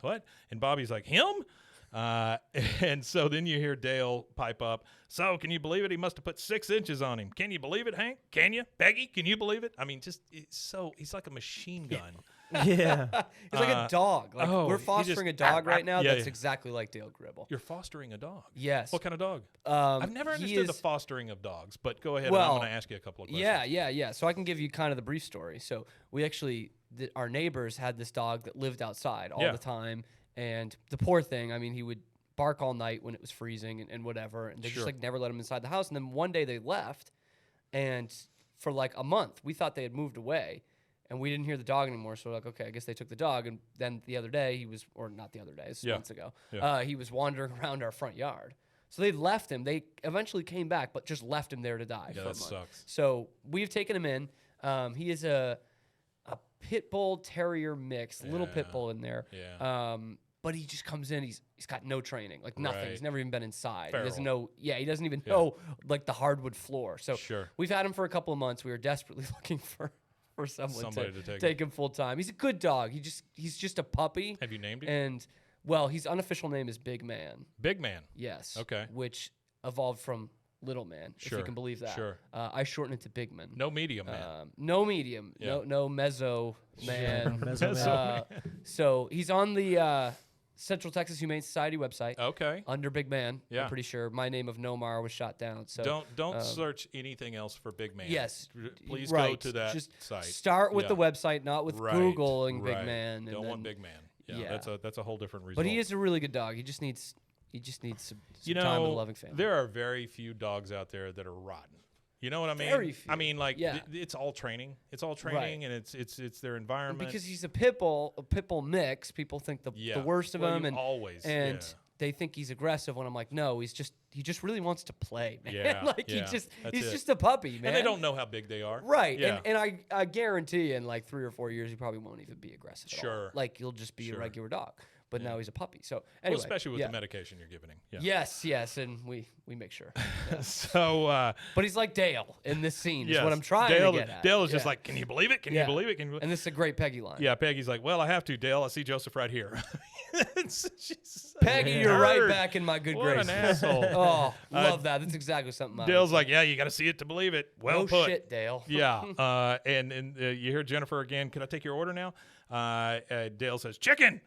And Bobby's like, him? And so then you hear Dale pipe up. So can you believe it? He must have put 6 inches on him. Can you believe it, Hank? Can you? Peggy, can you believe it? I mean, he's like a machine gun. Yeah. He's like a dog. Like we're fostering a dog right now Yeah, that's yeah. exactly like Dale Gribble. You're fostering a dog. Yes. What kind of dog? I've I've never understood the fostering of dogs, but go ahead. Well, and I'm going to ask you a couple of questions. Yeah. So I can give you kind of the brief story. So we actually, our neighbors had this dog that lived outside all the time. And the poor thing, I mean, he would bark all night when it was freezing and whatever. And they just like never let him inside the house. And then one day they left. And for like a month, we thought they had moved away. And we didn't hear the dog anymore. So we're like, okay, I guess they took the dog. And then the other day he was, or not the other day, this was months ago, he was wandering around our front yard. So they left him. They eventually came back, but just left him there to die for a month. Sucks. So we've taken him in. He is a pit bull terrier mix, little pit bull in there. Yeah. But he just comes in. He's got no training, like nothing. Right. He's never even been inside. Feral. He doesn't know. Yeah, he doesn't even know like the hardwood floor. So we've had him for a couple of months. We were desperately looking for somebody to take him full time. He's a good dog. He's just a puppy. Have you named him? And well, his unofficial name is Big Man. Big Man. Yes. Okay. Which evolved from Little Man, if you can believe that. Sure. I shortened it to Big Man. No medium man. No medium. Yeah. No mezzo man. Mezzo man. So he's on the Central Texas Humane Society website. Okay. Under Big Man. Yeah. I'm pretty sure my name of Nomar was shot down. So Don't search anything else for Big Man. Yes. Please right. go to that Just site. Start with the website, not with Right, Googling right. Big Man. And Don't want then- Big Man. Yeah, that's a whole different result. But he is a really good dog. He just needs some time with a loving family. There are very few dogs out there that are rotten. You know what I mean? Very few. I mean, like Yeah. it's all training. It's all training, and it's their environment. Because he's a pit bull mix, people think the worst of him, and always they think he's aggressive. When I'm like, no, he just really wants to play, man. Yeah, like yeah, he's just a puppy, man. And they don't know how big they are. Right. Yeah. And I guarantee you in like 3 or 4 years he probably won't even be aggressive at all. Sure. Like he'll just be a regular dog. But now he's a puppy. So Well, anyway, especially with the medication you're giving him. Yeah. Yes, and we make sure. Yeah. So But he's like Dale in this scene. Is yes, what I'm trying Dale, to get at. Dale is just like, can you believe it? Can you Yeah. believe it? Can you believe it? And this is a great Peggy line. Yeah, Peggy's like, well, I have to, Dale. I see Joseph right here. She's Peggy, you're nerd. right back in my good What graces. an asshole. Oh, love that. That's exactly something I Dale's would like, yeah, you got to see it to believe it. Well no put. shit, Dale. Yeah, and you hear Jennifer again. Can I take your order now? Dale says, chicken.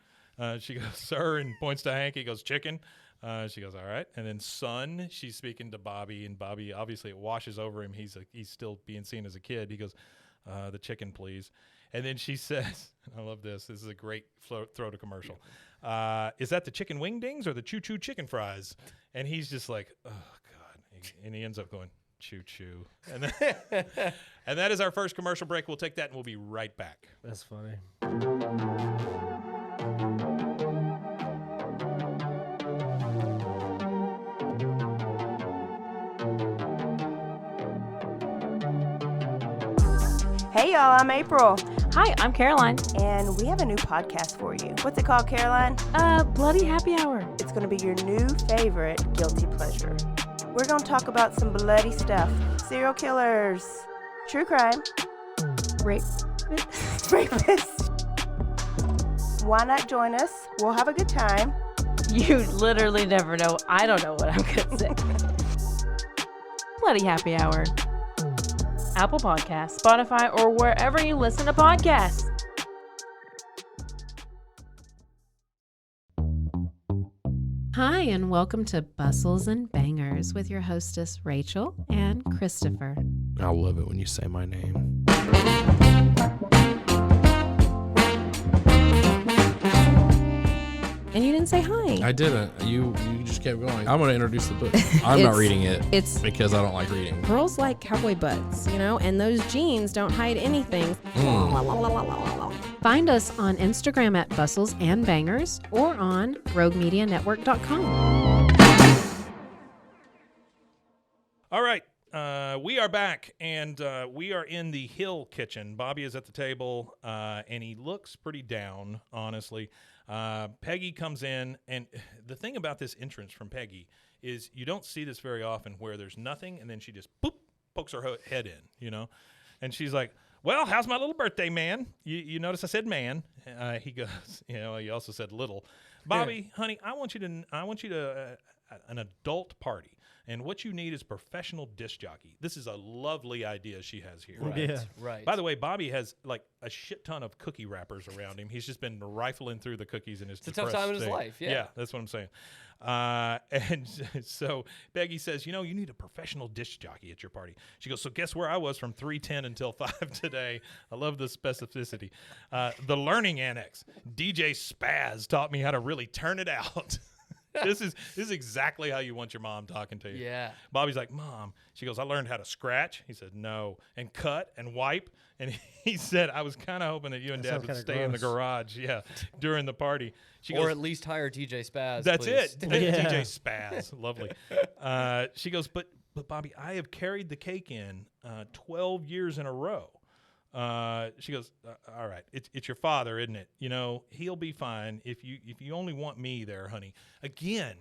She goes, sir, and points to Hank. He goes, chicken. She goes, all right. And then son, she's speaking to Bobby, and Bobby, obviously it washes over him. He's still being seen as a kid. He goes, the chicken, please. And then she says, I love this. This is a great throw to commercial. Is that the chicken wingdings or the choo-choo chicken fries? And he's just like, oh, God. And he ends up going, choo-choo. And, and that is our first commercial break. We'll take that, and we'll be right back. That's funny. Hey y'all, I'm April, Hi, I'm Caroline. and we have a new podcast for you. What's it called, Caroline? Bloody Happy Hour. It's going to be your new favorite guilty pleasure. We're going to talk about some bloody stuff. Serial killers, true crime, Rape. rapists. Why not join us? We'll have a good time. You literally never know. I don't know what I'm going to say. Bloody Happy Hour. Apple Podcasts, Spotify, or wherever you listen to podcasts. Hi, and welcome to Bustles and Bangers with your hostess, Rachel and Christopher. I love it when you say my name. And you didn't say hi. I didn't. You just kept going. I'm going to introduce the book. I'm not reading it. It's because I don't like reading. girls like cowboy butts, and those jeans don't hide anything. Find us on Instagram at Bustles and Bangers or on RogueMediaNetwork.com. All right. We are back, and we are in the Hill kitchen. Bobby is at the table, and he looks pretty down, honestly. Peggy comes in, and the thing about this entrance from Peggy is you don't see this very often, where there's nothing, and then she just pokes her head in, and she's like, well, how's my little birthday, man? You notice I said man. He goes, he also said little. Bobby, honey, I want you to an adult party. And what you need is professional disc jockey. This is a lovely idea she has here. Right. Yeah. Right. By the way, Bobby has like a shit ton of cookie wrappers around him. He's just been rifling through the cookies in his It's a tough time in his life, yeah. Yeah, that's what I'm saying. And so Peggy says, you need a professional disc jockey at your party. She goes, so guess where I was from 3:10 until 5 today? I love the specificity. The learning annex. DJ Spaz taught me how to really turn it out. This is exactly how you want your mom talking to you. Yeah. Bobby's like, Mom. She goes, I learned how to scratch. He said, no. And cut and wipe. And he said, I was kind of hoping that you and That Dad sounds would kinda stay in the gross. garage, during the party. She Or goes, at least hire TJ Spaz. that's please. it. Yeah. DJ Spaz. Lovely. She goes, but Bobby, I have carried the cake in 12 years in a row. She goes, all right, it's your father, isn't it? He'll be fine if you only want me there, honey. Again,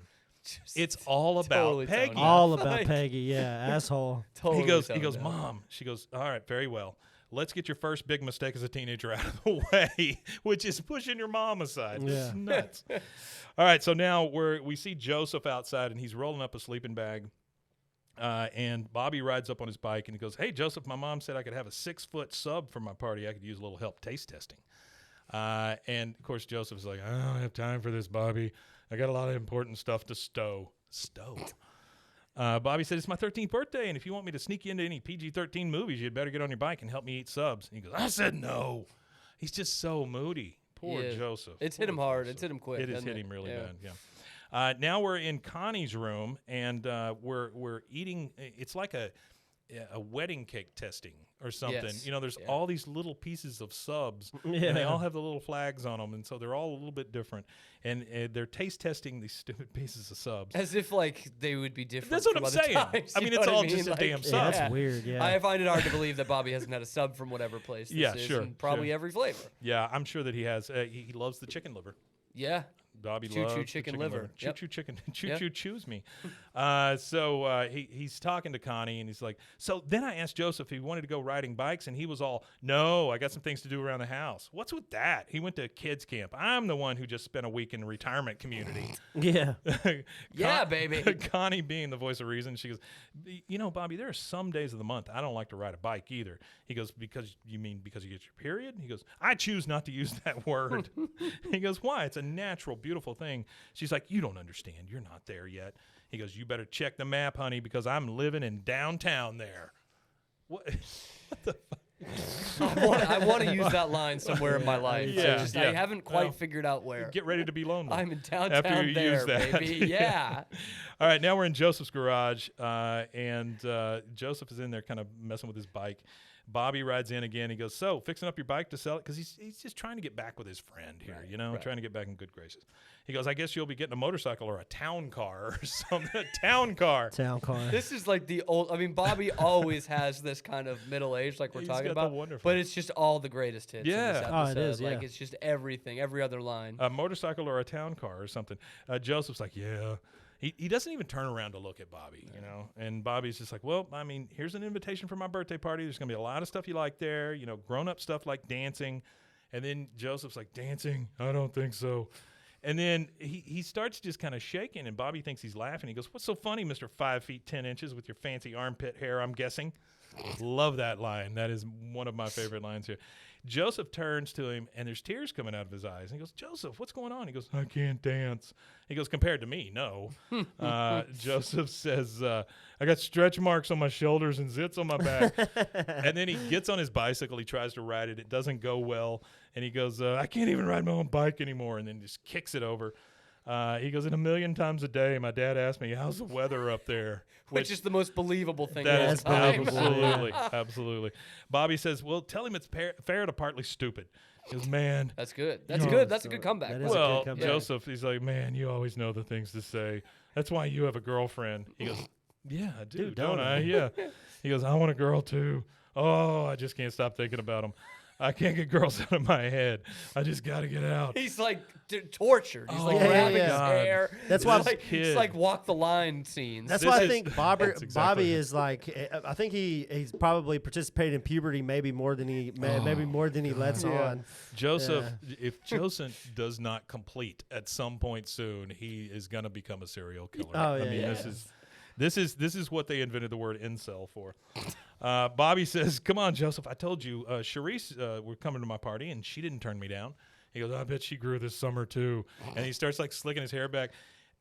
it's all about Totally Peggy. toned down. All about Peggy, yeah, asshole. Totally He goes, toned down. Mom. She goes, all right, very well. Let's get your first big mistake as a teenager out of the way, which is pushing your mom aside. Yeah. It's nuts. All right, so now we see Joseph outside, and he's rolling up a sleeping bag. And Bobby rides up on his bike, and he goes, hey, Joseph, my mom said I could have a 6-foot sub for my party. I could use a little help taste testing. And, of course, Joseph's like, I don't have time for this, Bobby. I got a lot of important stuff to stow. Bobby said, it's my 13th birthday, and if you want me to sneak you into any PG-13 movies, you'd better get on your bike and help me eat subs. And he goes, I said no. He's just so moody. Poor Yeah. Joseph. It's hit him Poor hard. Joseph. It's hit him quick. It has hasn't hit him really Yeah. bad, yeah. Now we're in Connie's room, and we're eating. It's like a wedding cake testing or something. Yes. There's all these little pieces of subs, and Yeah. they all have the little flags on them, and so they're all a little bit different. And they're taste testing these stupid pieces of subs. As if they would be different. That's what from I'm other saying. times, I you mean, know it's what all I just mean? a damn Yeah, sub. that's weird, yeah. I find it hard to believe that Bobby hasn't had a sub from whatever place this Yeah, is, sure, and probably sure. every flavor. Yeah, I'm sure that he has. He loves the chicken liver. Yeah. Bobby Choo-choo loves the chicken liver. Yep. Choo-choo chicken. Choo-choo Yep. chews me. He's talking to Connie, and he's like, so then I asked Joseph if he wanted to go riding bikes, and he was all, no, I got some things to do around the house. What's with that? He went to kids camp. I'm the one who just spent a week in the retirement community. Yeah. Yeah, baby. Connie being the voice of reason, she goes, you know, Bobby, there are some days of the month I don't like to ride a bike either. He goes, because you get your period? He goes, I choose not to use that word. He goes, why? It's a natural, beautiful thing. She's like, you don't understand. You're not there yet. He goes, you better check the map, honey, because I'm living in downtown there. What the fuck? I want to use that line somewhere in my life. Yeah, I haven't quite figured out where. Get ready to be lonely. I'm in downtown after you there, use that. baby. Yeah. All right, now we're in Joseph's garage, and Joseph is in there kind of messing with his bike. Bobby rides in again. He goes, so, fixing up your bike to sell it? Because he's just trying to get back with his friend here, trying to get back in good graces. He goes, I guess you'll be getting a motorcycle or a town car or something. A town car. Town car. This is like the old. I mean, Bobby always has this kind of middle age, like we're He's talking got the about. wonderful. But it's just all the greatest hits. Yeah. In this Oh, it episode. is, yeah. Like it's just everything, every other line. A motorcycle or a town car or something. Joseph's like, yeah. He doesn't even turn around to look at Bobby, And Bobby's just like, well, I mean, here's an invitation for my birthday party. There's going to be a lot of stuff you like there, grown-up stuff like dancing. And then Joseph's like, dancing? I don't think so. And then he starts just kind of shaking, and Bobby thinks he's laughing. He goes, what's so funny, Mr. 5 feet 10 inches with your fancy armpit hair, I'm guessing? Love that line. That is one of my favorite lines here. Joseph turns to him, and there's tears coming out of his eyes. And he goes, Joseph, what's going on? He goes, I can't dance. He goes, compared to me, no. Joseph says, I got stretch marks on my shoulders and zits on my back. And then he gets on his bicycle. He tries to ride it. It doesn't go well. And he goes, I can't even ride my own bike anymore, and then just kicks it over. He goes, and 1,000,000 times a day, my dad asked me, how's the weather up there? Which is the most believable thing That of all is time. absolutely. Bobby says, well, tell him it's fair to partly stupid. He goes, man. That's good. That's good. That's a good comeback. That is a Well, good comeback. Joseph, he's like, man, you always know the things to say. That's why you have a girlfriend. He goes, yeah, I do, don't I? Yeah. He goes, I want a girl too. Oh, I just can't stop thinking about them. I can't get girls out of my head. I just got to get out. He's like tortured. He's like Oh, grabbing yeah. his God. hair. That's why it's like, it's like walk the line scenes. That's This why I is- think that's exactly Bobby it. is like. I think he's probably participated in puberty maybe more than he lets on. Joseph, if Joseph does not complete at some point soon, he is going to become a serial killer. Oh, I yeah, mean, yeah. this is what they invented the word incel for. Bobby says, come on, Joseph, I told you, Charisse were coming to my party, and she didn't turn me down. He goes, I bet she grew this summer, too. And he starts, like, slicking his hair back.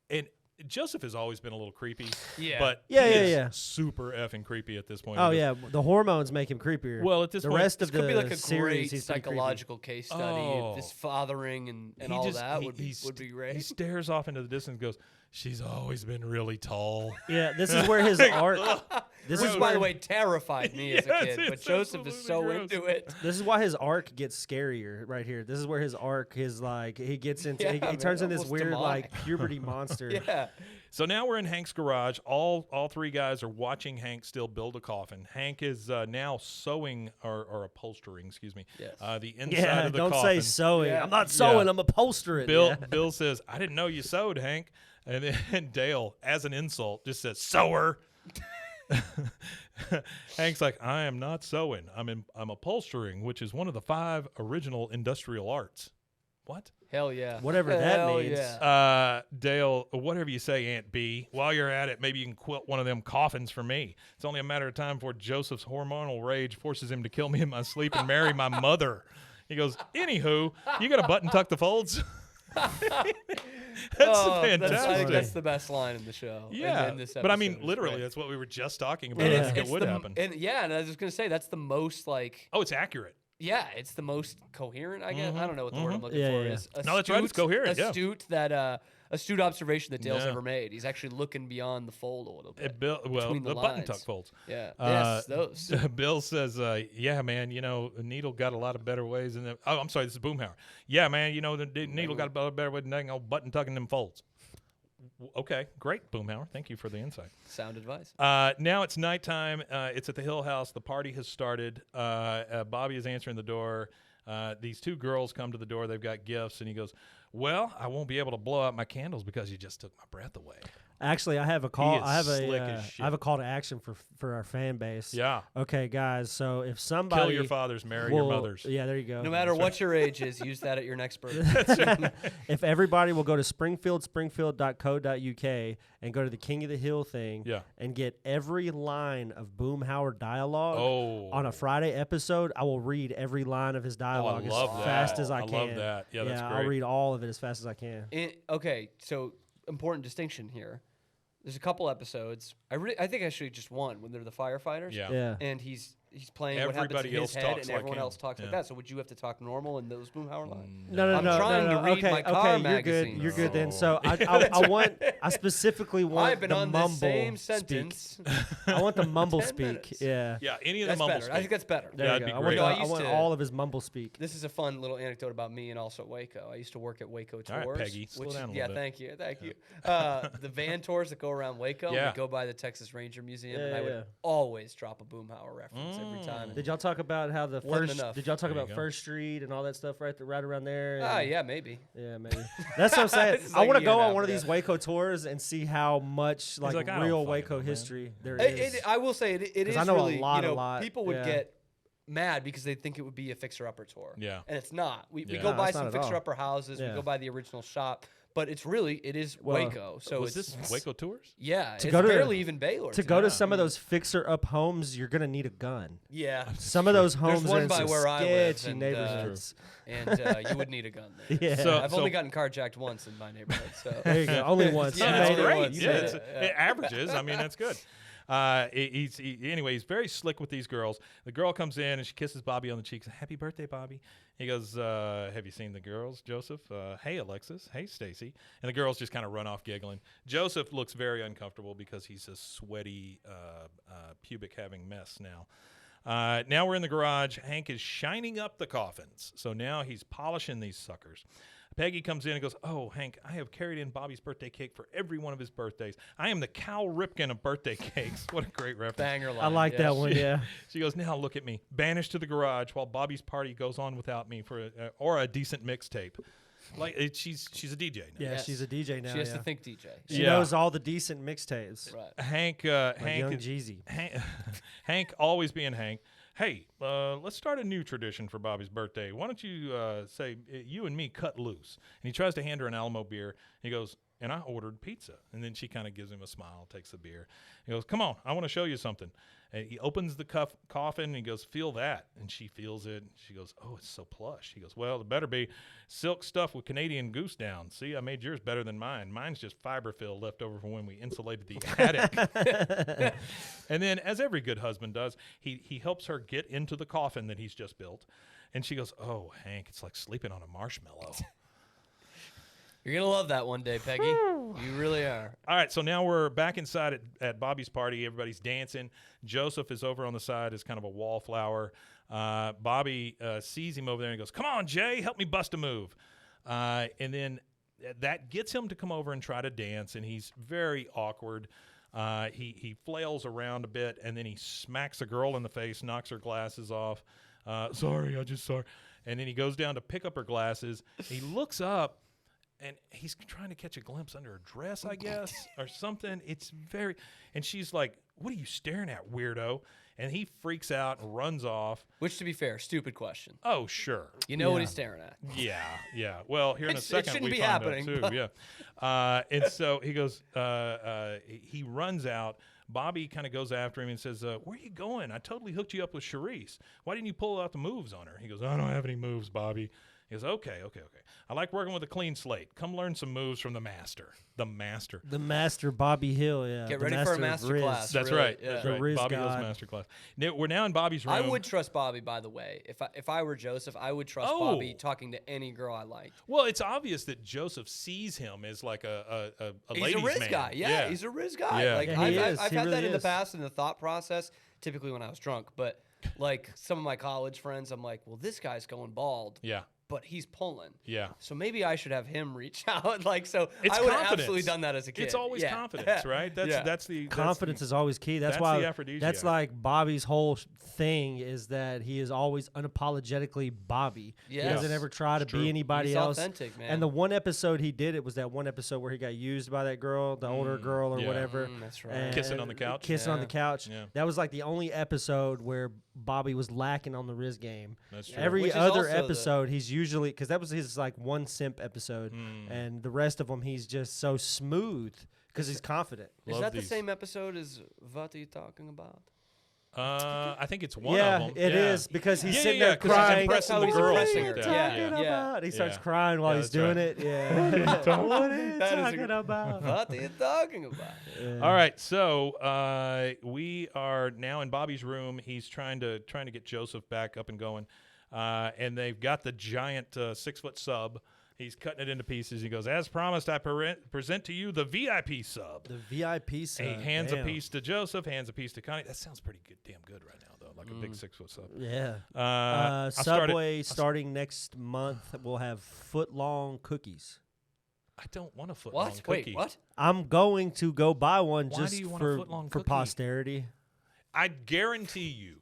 And Joseph has always been a little creepy. Yeah. But Yeah, he yeah, is yeah. super effing creepy at this point. Oh He yeah, the hormones make him creepier. Well, at this the point, rest This of could the be like a series, great he's pretty creepy. psychological case study. Oh. This fathering and He all just- that he- would he be great. He stares off into the distance and goes, she's always been really tall. Yeah, this is where his art. This Which, is by where, the way, terrified me as a Yes, kid. But it's Joseph is so absolutely into it. This is why his arc gets scarier right here. This is where his arc is like he gets into. Yeah, he man, turns into this almost weird demonic. like puberty monster. Yeah. So now we're in Hank's garage. All three guys are watching Hank still build a coffin. Hank is now sewing or upholstering, excuse me, Yes. the inside Yeah, of the don't coffin. say sewing. Yeah. I'm not sewing. Yeah. I'm upholstering. Bill Yeah. Bill says, I didn't know you sewed, Hank. And then Dale, as an insult, just says, sewer. Hank's like, I am not sewing. I'm upholstering, which is one of the 5 original industrial arts. What? Hell yeah. Whatever that Hell means. Yeah. Dale, whatever you say, Aunt B, while you're at it, maybe you can quilt one of them coffins for me. It's only a matter of time before Joseph's hormonal rage forces him to kill me in my sleep and marry my mother. He goes, anywho, you got a button tuck the folds? That's I think fantastic. that's the best line in the show. Yeah, in this but I mean, episode. It's literally, great. that's what we were just talking about. And I it's, think it's it would the, happen. And yeah, and I was just gonna say that's the most like. Oh, it's accurate. Yeah, it's the most coherent. I guess I don't know what the word I'm looking Yeah, for yeah. is. No, that's right, it's coherent, yeah. Astute observation that Dale's Yeah. ever made. He's actually looking beyond the fold a little bit. Well, between the the button lines. tuck folds. Yeah. Uh, Yes, those. Bill says, yeah, man, a needle got a lot of better ways than oh, I'm sorry, this is Boomhauer. Yeah, man, the needle got a lot better way than dang old button tucking them folds. Okay, great, Boomhauer. Thank you for the insight. Sound advice. Now it's nighttime. It's at the Hill House. The party has started. Bobby is answering the door. these two girls come to the door. They've got gifts, and he goes, well, I won't be able to blow out my candles because you just took my breath away. Actually, I have a call. He I is have slick a as I have a shit. call to action for our fan base. Yeah. Okay, guys. So if somebody Kill your fathers, marry your will- mothers. Yeah, there you go. No matter what your age is, use that at your next birthday. If everybody will go to springfield.co.uk and go to the King of the Hill thing Yeah. and get every line of Boomhauer dialogue Oh. on a Friday episode, I will read every line of his dialogue love as that. fast as I I can. love that. Yeah, that's I'll great. read all of it as fast as I can. Okay, so important distinction here. There's a couple episodes. I think actually just one when they're the firefighters. Yeah. Yeah. And he's playing what happens Everybody in his else head, talks and like everyone him. else talks like Yeah. that. So would you have to talk normal in those Boomhauer lines? No, I'm trying to read okay, my car okay, you're good. magazine. You're good then. So- So I specifically want I've been the on mumble the same speak. sentence. I want the mumble 10 speak. minutes. Yeah. Yeah, any of That's the mumble better. I think that's better. There Yeah, you that'd go. be great. No, I I used want to- all of his mumble speak. This is a fun little anecdote about me and also at Waco. I used to work at Waco Tours. All right, Peggy, slow down a little yeah, bit. thank you. The van tours that go around Waco, Yeah. we go by the Texas Ranger Museum, and Yeah, I would yeah. always drop a Boomhauer reference every time. Did y'all talk about how the Wasn't first? enough. Did y'all talk There you about go. First Street and all that stuff right around there? Ah, and- yeah, maybe. Yeah, maybe. That's what I'm saying. This is I like want a to year go and a on half one of ago. these Waco tours and see how much like like, I don't real fucking Waco know, man. history there is. I will say it 'Cause is I know a really, lot, you know, a lot, people would yeah. get mad because they think it would be a fixer-upper tour. Yeah. And it's not. We Yeah. go No, by it's not some at all. fixer-upper houses. Yeah. We go by the original shop. But it is Well, Waco. So Was it's this Waco Tours? Yeah, To it's go to- barely even Baylor. To go to some of those fixer-up homes, you're gonna need a gun. Yeah. Some of those homes one are in by some where I live, sketchy and, neighborhoods. And you would need a gun there. Yeah. So- I've only gotten carjacked once in my neighborhood. So There you go. Only once. Yeah, You that's made it. great. once. Yeah, Yeah, yeah. it averages. I mean, that's good. Anyway, he's very slick with these girls. The girl comes in and she kisses Bobby on the cheeks. Happy birthday, Bobby. He goes, have you seen the girls, Joseph? Hey, Alexis. Hey, Stacy. And the girls just kind of run off giggling. Joseph looks very uncomfortable because he's a sweaty, pubic having mess now. Now we're in the garage. Hank is shining up the coffins. So now he's polishing these suckers. Peggy comes in and goes, oh, Hank, I have carried in Bobby's birthday cake for every one of his birthdays. I am the Cal Ripken of birthday cakes. What a great reference. banger line. I like that one. Yeah. She goes, now look at me, banished to the garage while Bobby's party goes on without me for or a decent mixtape. Like she's a DJ now. Yeah, Yes. she's a DJ now. She has yeah. to think DJ. She Yeah. knows all the decent mixtapes. Right. Hank, Like Hank, Young is- Jeezy. Hank always being Hank. Hey, let's start a new tradition for Bobby's birthday. Why don't you say you and me cut loose? And he tries to hand her an Alamo beer. He goes, and I ordered pizza. And then she kind of gives him a smile, takes the beer. He goes, come on, I want to show you something. And he opens the coffin and he goes, feel that. And she feels it. She goes, oh, it's so plush. He goes, well, it better be silk stuff with Canadian goose down. See, I made yours better than mine. Mine's just fiberfill left over from when we insulated the attic. And then, as every good husband does, he helps her get into the coffin that he's just built. And she goes, oh, Hank, it's like sleeping on a marshmallow. You're going to love that one day, Peggy. You really are. All right, so now we're back inside at Bobby's party. Everybody's dancing. Joseph is over on the side as kind of a wallflower. Bobby sees him over there and goes, come on, Jay, help me bust a move. And then that gets him to come over and try to dance, and he's very awkward. He flails around a bit, and then he smacks a girl in the face, knocks her glasses off. Sorry, I just saw her. And then he goes down to pick up her glasses. He looks up, and he's trying to catch a glimpse under her dress, I guess, or something. It's very, and she's like, what are you staring at, weirdo? And he freaks out and runs off. Which, to be fair, stupid question. Oh, sure. You know what he's staring at. Yeah. Well, here in a It second shouldn't we be find happening, out, too. Yeah. And so he goes, he runs out. Bobby kind of goes after him and says, where are you going? I totally hooked you up with Charisse. Why didn't you pull out the moves on her? He goes, I don't have any moves, Bobby. He goes, okay. I like working with a clean slate. Come learn some moves from the master. The master, Bobby Hill. Yeah. Get the ready for a of master Riz. class. That's really, right. yeah. That's The right. Riz Bobby Hill's God. master class. Now, we're now in Bobby's room. I would trust Bobby, by the way. If I were Joseph, I would trust Oh. Bobby talking to any girl I liked. Well, it's obvious that Joseph sees him as like a He's ladies' a Riz man. guy. Yeah, he's a Riz guy. Yeah. Like Yeah, he is. I've He had really that in the is. past in the thought process, typically when I was drunk. But like some of my college friends, I'm like, well, this guy's going bald. Yeah. but he's pulling. Yeah. So maybe I should have him reach out. Like, so It's I would have confidence. absolutely done that as a kid. It's always confidence, right? That's the Confidence is always key. That's that's why the aphrodisiac. that's like Bobby's whole thing is that he is always unapologetically Bobby. He Yes. doesn't ever try to It's true. be anybody He's else. authentic, man. And the one episode he did, it was that one episode where he got used by that girl, the older girl or yeah. whatever. That's right. and- Kissing on the couch? Kissing on Yeah. the couch. Yeah. That was like the only episode where Bobby was lacking on the Riz game. That's true. Every Which is other also the- episode, he's usually because that was his like one simp episode, and the rest of them he's just so smooth because he's confident. Is Love that these. the same episode as What Are You Talking About? I think it's one Yeah, of them. it is because he's Yeah, sitting yeah, there 'cause he's crying. impressing the What girls are with you that. talking Yeah. about? He starts Yeah. crying while Yeah, he's that's right. doing it. Yeah. What are you talking about? What are you talking about? All right, so we are now in Bobby's room. He's trying to get Joseph back up and going, and they've got the giant 6-foot sub. He's cutting it into pieces. He goes, as promised, I present to you the VIP sub. The VIP sub. He hands damn. a piece to Joseph, hands a piece to Connie. That sounds pretty good, damn good right now, though, like a big 6-foot sub. Yeah. I Subway starting next month will have foot-long cookies. I don't want a foot-long What? cookie. Wait, what? I'm going to go buy one Why just do you want a for foot-long for cookie? posterity. I guarantee you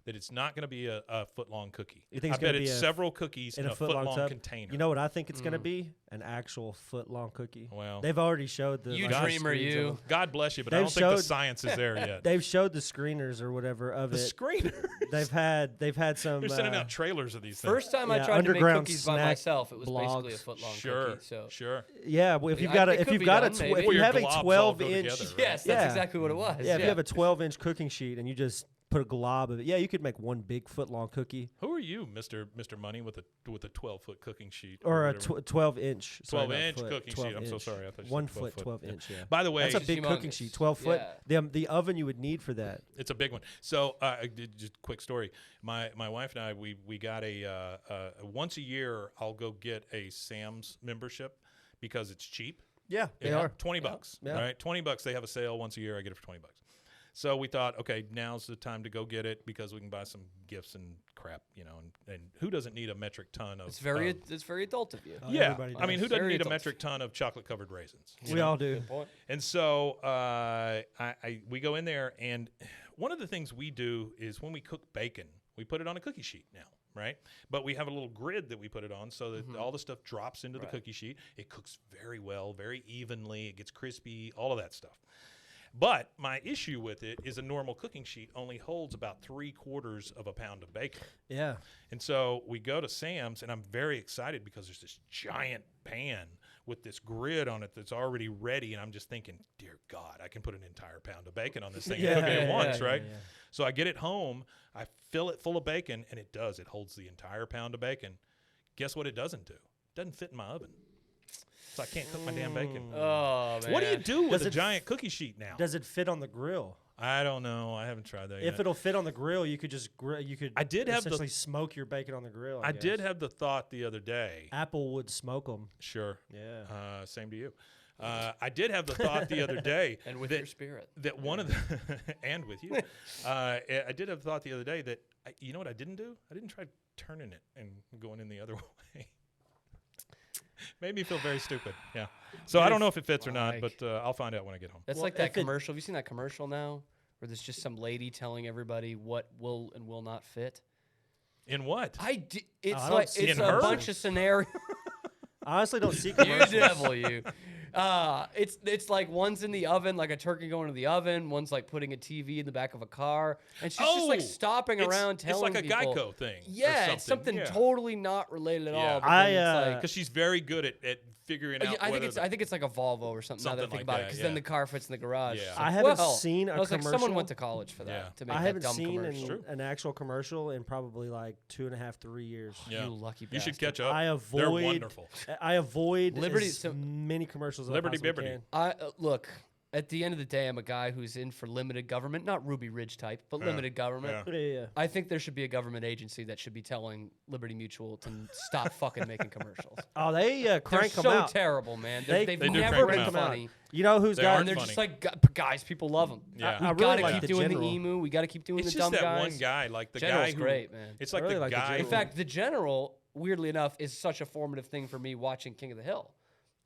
that it's not going to be a foot-long cookie. You think I it's gonna bet be it's a several cookies in a foot-long foot-long tub? container. You know what I think it's going to be? An actual foot-long cookie. Well, They've already showed the You like, dreamer, screens of you. them. God bless you, but I They've don't think the showed- science is there yet. They've showed the screeners or whatever of The it. screener. They've had some They're sending out trailers of these things. First time I Yeah, tried to make underground cookies by snack myself, it was basically a blogs. foot long Sure, cookie. So sure. yeah, well, if I you've mean, got it a if could you've be got done, a maybe. if Well, you your have a globs all 12 go inch together, right? yes, that's Yeah. exactly what it was. yeah, if you have a 12-inch cooking sheet and you just put a glob of it, yeah, you could make one big foot-long cookie Who are you, Mr. Money, with a 12-foot cooking sheet or a whatever? 12-inch 12-inch cooking sheet. I'm so sorry. I thought you said 1 12 foot, foot. 12 inch. Yeah. By the way, That's a big cooking humongous. sheet. 12 foot. Yeah. The oven you would need for that. it's a big one. So, just a quick story. My wife and I, we got a once a year. I'll go get a Sam's membership because it's cheap. Yeah, they Yeah, are. $20. Yeah. Right, $20. They have a sale once a year. I get it for $20. So we thought, okay, now's the time to go get it because we can buy some gifts and crap, and who doesn't need a metric ton of? It's very adult of you. yeah. everybody I mean, who does. doesn't Very need a adult. metric ton of chocolate covered raisins? you We know? all do. And so we go in there, and one of the things we do is when we cook bacon, we put it on a cookie sheet now, right? But we have a little grid that we put it on so that all the stuff drops into the cookie sheet. It cooks very well, very evenly. It gets crispy, all of that stuff. But my issue with it is a normal cooking sheet only holds about 3/4 of a pound of bacon. Yeah. And so we go to Sam's, and I'm very excited because there's this giant pan with this grid on it that's already ready. And I'm just thinking, dear God, I can put an entire pound of bacon on this thing and cook it at once, right? yeah. So I get it home, I fill it full of bacon, and it does. It holds the entire pound of bacon. Guess what it doesn't do? It doesn't fit in my oven. So I can't cook my damn bacon. Oh man. What do you do with Does a it giant cookie sheet now? Does it fit on the grill? I don't know. I haven't tried that yet. If it'll fit on the grill, you could just grill. You could. I did have the- essentially smoke your bacon on the grill. I did guess. have the thought the other day. Apple would smoke them. Sure. Yeah. Same to you. I did have the thought the other day And with that, your spirit. that one of the and with you, I did have the thought the other day that you know what I didn't do? I didn't try turning it and going in the other way. Made me feel very stupid. Yeah. So I don't know if it fits or not, but I'll find out when I get home. That's Well, like that if it- commercial. Have you seen that commercial now, where there's just some lady telling everybody what will and will not fit? In what? It's I don't like see it's in a her? bunch of scenarios. I honestly don't see You commercials. devil, you. It's like one's in the oven, like a turkey going to the oven. One's like putting a TV in the back of a car, and she's just like stopping around telling it's like people. a Geico thing. Yeah, it's something yeah. totally not related at Yeah. all. But then it's like, Because she's very good at figuring out. I whether think it's like a Volvo or something. Now that I Something think like about it, that, because yeah. then the car fits in the garage. Yeah. It's I like, haven't well, seen a I was like, someone commercial. went to college for that Yeah. to make I that haven't dumb seen commercial. an actual commercial in probably like 2.5, 3 years. Yeah. You lucky You should bastard. catch up. I They're avoid. wonderful. I avoid Liberty- as so- many commercials as Liberty I possibly Bibberty. can. Look, at the end of the day, I'm a guy who's in for limited government, not Ruby Ridge type, but limited government. Yeah. I think there should be a government agency that should be telling Liberty Mutual to stop fucking making commercials. Oh, they crank They're them so out. terrible, man. They They've do never crank been 'em out. funny. You know who's They got? aren't And they're funny. just like, guys, people love them. Yeah. We I really gotta like keep the doing General. the emu. We gotta keep doing It's the just dumb that guys. one guy, like the General's guy who. great, man. It's like I really the like the guy. General. In fact, the General, weirdly enough, is such a formative thing for me watching King of the Hill.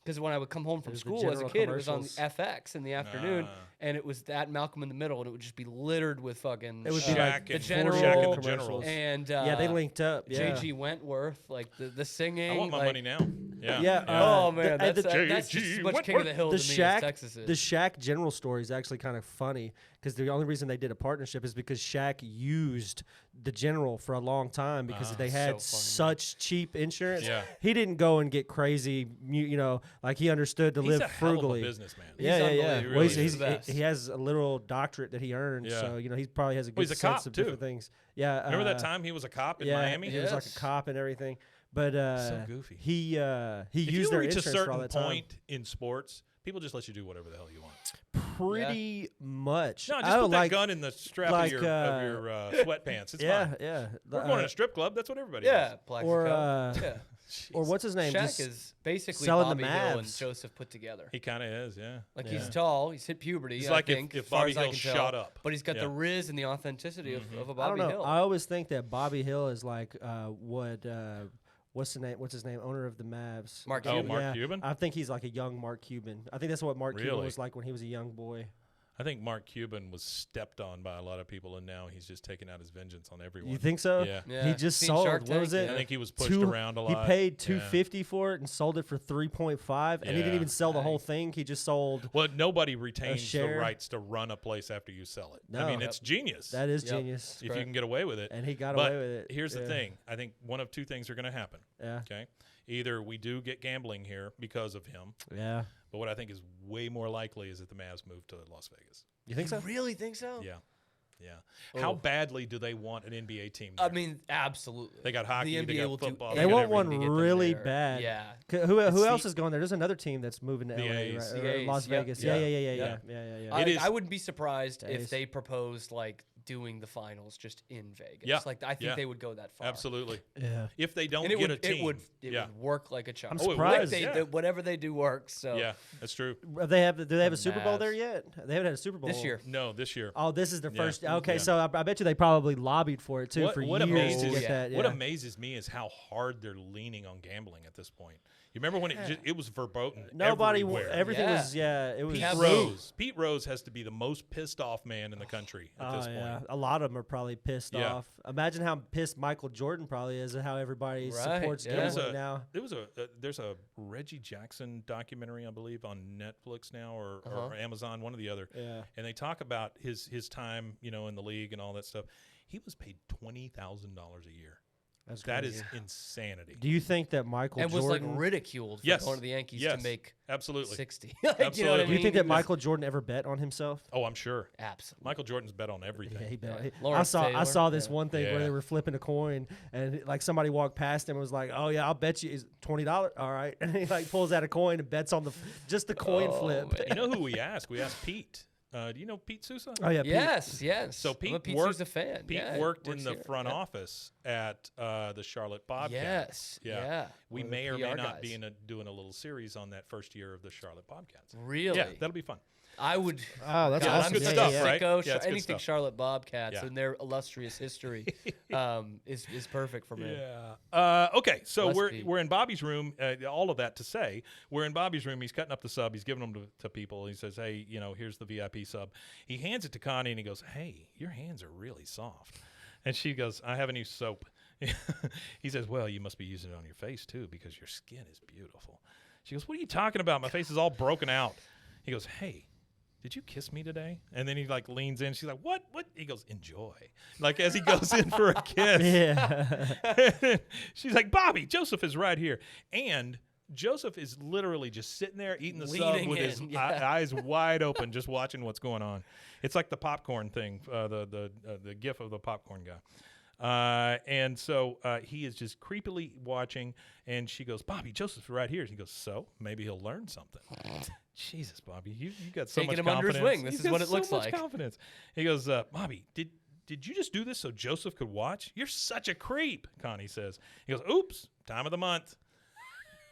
Because when I would come home from There's the school as a General kid, it was on commercials. FX in the afternoon, and it was that Malcolm in the Middle, and it would just be littered with fucking It would be Shaq like the and General Shaq and the commercials. Generals. and yeah, they linked up. Yeah. J.G. Wentworth, like the singing. I want my like, money now. Yeah. Yeah, Oh man, the- that's J.G. just as much King of the Hill the to me Shaq, as Texas is. the Shaq General story is actually kind of funny because the only reason they did a partnership is because Shaq used the General for a long time because they had so funny. such cheap insurance. Yeah. He didn't go and get crazy, like he understood to He's live a hell of a frugally. businessman. Yeah, yeah, yeah. unbelievable. Well, He really is the best. he has a literal doctorate that he earned, Yeah. so he probably has a good he's a sense cop, of too. different things. Yeah, Remember that time he was a cop in yeah, Miami? he was like a Yes. cop and everything. But So goofy. he If used you their reach a insurance for all certain that time. point in sports, people just let you do whatever the hell you want. Pretty much. No, just Oh, put that like, gun in the strap like, of your sweatpants. It's yeah, fine. yeah. We're going to a strip club. That's what everybody yeah, does. Plaxico. Or, yeah. or what's his name? Shaq Just is basically selling the Bobby Hill and Mavs. Joseph put together. He kind of is, yeah. Like Yeah. he's tall, he's hit puberty. He's I like think, if as far Bobby as I Hill can tell, shot up. but he's got Yeah. the riz and the authenticity of a I Bobby don't know. Hill. I always think that Bobby Hill is like what's his name? Owner of the Mavs. Mark Oh, Cuban. Mark Yeah, Cuban? I think he's like a young Mark Cuban. I think that's what Mark Cuban Really? was like when he was a young boy. I think Mark Cuban was stepped on by a lot of people, and now he's just taking out his vengeance on everyone. You think so? Yeah. Yeah. He just Seen sold. Shark What was Tank? it? I think he was pushed Two- around a lot. He paid Yeah. $250 for it and sold it for 3.5, and he didn't Yeah. even sell the whole Dang. thing. He just sold. Well, nobody retains the share. rights to run a place after you sell it. I No. mean, it's genius. That is Yep. genius. if you can get away with it. And he got But away with it. Here's the Yeah. thing. I think one of two things are going to happen. Yeah. Okay. Either we do get gambling here because of him, Yeah. but what I think is way more likely is that the Mavs move to Las Vegas. You think so? really think so? Yeah. Yeah. How Oh. badly do they want an NBA team? I there? mean, absolutely. They got hockey, The they NBA got will do football, They got want everything one to get them really there. bad. Yeah. Who It's else the- is going there? There's another team that's moving to The LA, A's. right? The Or A's, Las yep. Vegas. Yeah. Yeah. It I, is- I wouldn't be surprised Days. if they proposed like doing the finals just in Vegas. Yeah. Like I think Yeah. they would go that far. Absolutely. Yeah. If they don't And it get would, a team. it yeah. would work like a charm. I'm Oh, it would, surprised. yeah. Whatever they do works. So Yeah, that's true. Do they have a The Super Bowl Mavs. there yet? They haven't had a Super Bowl this year. No, this year. Oh, this is their Yeah. first. Okay, Yeah. so I bet you they probably lobbied for it too for years to amazes get that. what yeah. amazes me is how hard they're leaning on gambling at this point. You remember when it was verboten Nobody, everywhere. everything Yeah. was it was. Pete Rose has to be the most pissed off man in the country at this Yeah, point. a lot of them are probably pissed Yeah. off. Imagine how pissed Michael Jordan probably is at how everybody Right, supports yeah. There's gambling now. there's a Reggie Jackson documentary, I believe, on Netflix now or Amazon, one or the other. Yeah. And they talk about his time, in the league and all that stuff. He was paid $20,000 a year. That is insanity. Do you think that Michael And was Jordan like ridiculed for Yes. going to the Yankees Yes. to make Absolutely. 60? Like, You know what I Absolutely. Do you mean? think that Michael Jordan ever bet on himself? Oh, I'm sure. Absolutely. Michael Jordan's bet on everything. Yeah, he bet. Yeah. I Lawrence saw Taylor, this yeah. one thing where Yeah. they were flipping a coin and like somebody walked past him and was like, "Oh yeah, I'll bet you is $20." All right, and he like pulls out a coin and bets on just the coin Oh, flip. man. You know who we asked? We asked Pete. Do you know Pete Sousa? Oh yeah, Pete. Yes. So I'm a Pete Pete worked. Sousa fan. Pete Yeah, worked in works the here. front Yeah. office at the Charlotte Bobcats. Yes. Yeah. We One of the may or may PR not guys. be doing a little series on that first year of the Charlotte Bobcats. Really? Yeah, that'll be fun. I would. Oh, that's Yeah, awesome. good Yeah, stuff, yeah. right? Sicko, Yeah, it's good anything stuff. Charlotte Bobcats Yeah. and their illustrious history is perfect for me. Yeah. Okay, so Must be. we're in Bobby's room. All of that to say, we're in Bobby's room. He's cutting up the sub. He's giving them to people. He says, "Hey, here's the VIP sub." He hands it to Connie and he goes, "Hey, your hands are really soft." And she goes, "I have a new soap." He says, "Well, you must be using it on your face too because your skin is beautiful." She goes, "What are you talking about? My face is all broken out." He goes, "Hey, did you kiss me today?" And then he like leans in. She's like, "What? What?" He goes, "Enjoy." Like as he goes in for a kiss. Yeah. She's like, "Bobby, Joseph is right here." And Joseph is literally just sitting there eating the sub Leaning with his in, yeah. eyes wide open, just watching what's going on. It's like the popcorn thing, the gif of the popcorn guy. And so he is just creepily watching, and she goes, Bobby, Joseph's right here. And he goes, so maybe he'll learn something. Jesus, Bobby, you got so Taking much him under his confidence. wing. This He's is what got it looks so much like. confidence. He goes, Bobby, did you just do this so Joseph could watch? You're such a creep, Connie says. He goes, oops, time of the month.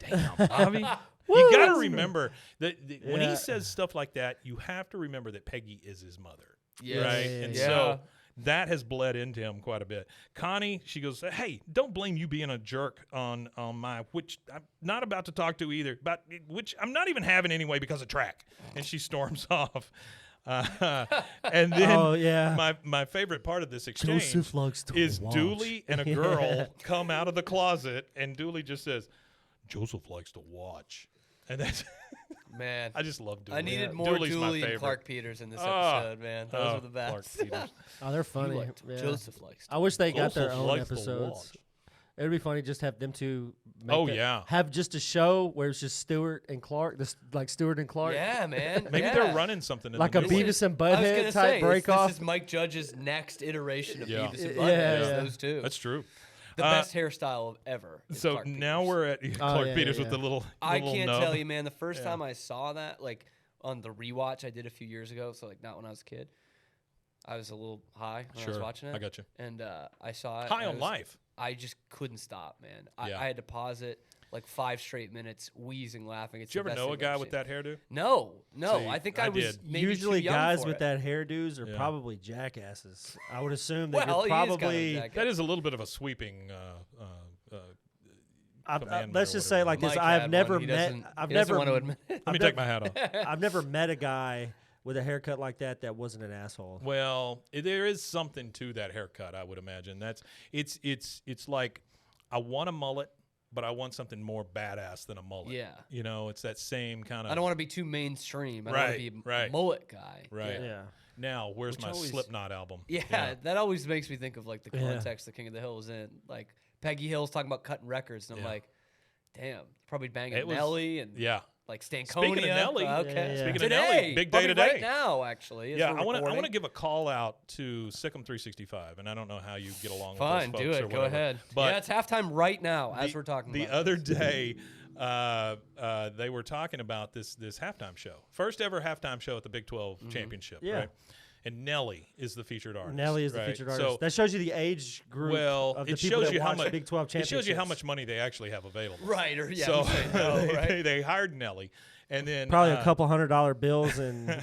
Damn, Bobby. You got to remember that when he says stuff like that, you have to remember that Peggy is his mother. Yes. Right? And so that has bled into him quite a bit. Connie, she goes, hey, don't blame you being a jerk on my, which I'm not about to talk to either, but which I'm not even having anyway because of track. And she storms off. And then my favorite part of this exchange is Dooley and a girl come out of the closet, and Dooley just says, Joseph likes to watch. And that's man. I just love Dooley. I needed more Dooley's my Dooley and favorite. Clark Peters in this episode, man. Those are the best. Clark Peters. Oh, they're funny. Joseph likes to I wish they got their Joseph own likes to episodes. watch. It'd be funny just have them two. Have just a show where it's just Stewart and Clark, like Stewart and Clark. Yeah, man. Maybe they're running something in like the a middle. Beavis and I was Butthead gonna type say, break off. This is Mike Judge's next iteration of Beavis and Butthead. Yeah. Those two. That's true. The best hairstyle ever. Is So Clark now Peters. we're at Clark Peters with the little. I little can't nub. tell you, man. The first time I saw that, like on the rewatch I did a few years ago, so like not when I was a kid. I was a little high when I was watching it. I got you. And I saw it. High on life. I just couldn't stop, man. Yeah. I had to pause it like 5 straight minutes, wheezing, laughing. It's Did you the ever best know a thing I've guy with seen. that hairdo? No. See, I think I I was did. maybe Usually too young guys for with it. that hairdos are probably jackasses. I would assume that Well, you're he is probably. kind of a jackass. That is a little bit of a sweeping. commandment Let's or just say it like this: Mike I have had never one. He met. doesn't- I've he doesn't never. want to admit it. Let me take my hat off. I've never met a guy with a haircut like that wasn't an asshole. Well, there is something to that haircut, I would imagine. It's like I want a mullet, but I want something more badass than a mullet. Yeah. You know, it's that same kind of. I don't want to be too mainstream. I don't want to be a mullet guy. Right. Yeah. Now, where's Which my always- Slipknot album? Yeah, that always makes me think of like the context the King of the Hill is in. Like Peggy Hill's talking about cutting records, and I'm like, damn, probably banging Nelly and like Stankonia. Speaking of Nelly, okay. Speaking Today, of Nelly, big day probably today. Right now, actually. Yeah, I want to give a call out to Sikkim 365, and I don't know how you get along Fine, with those do folks it. or Go whatever. ahead. But yeah, it's halftime right now as we're talking the about other this. day, they were talking about this halftime show. First ever halftime show at the Big 12 Championship, right? And Nelly is the featured artist. Nelly is the featured artist. So that shows you the age group of the it people shows that you how watch much Big 12 It championships. shows you how much money they actually have available. Right, or yeah, so right? they hired Nelly, and then probably a couple $100 bills and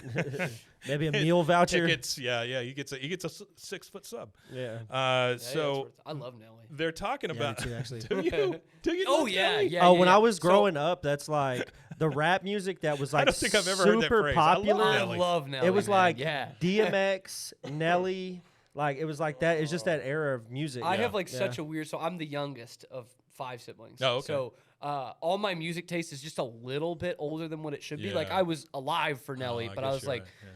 maybe a meal voucher. Tickets, yeah. He gets a 6-foot sub. Yeah. So I love Nelly. They're talking about. Me too, actually. Do you? Do you? Oh love Nelly? yeah. When I was growing up, that's like the rap music that was like I don't think I've ever heard that super phrase. popular. I I Nelly. love Nelly. It was man. like yeah. DMX, Nelly. Like it was like that. It's just that era of music. I have like such a weird. So I'm the youngest of 5 siblings. Oh, okay. So all my music taste is just a little bit older than what it should be. Like Yeah. I was alive for Nelly, but I guess was you're like right, yeah.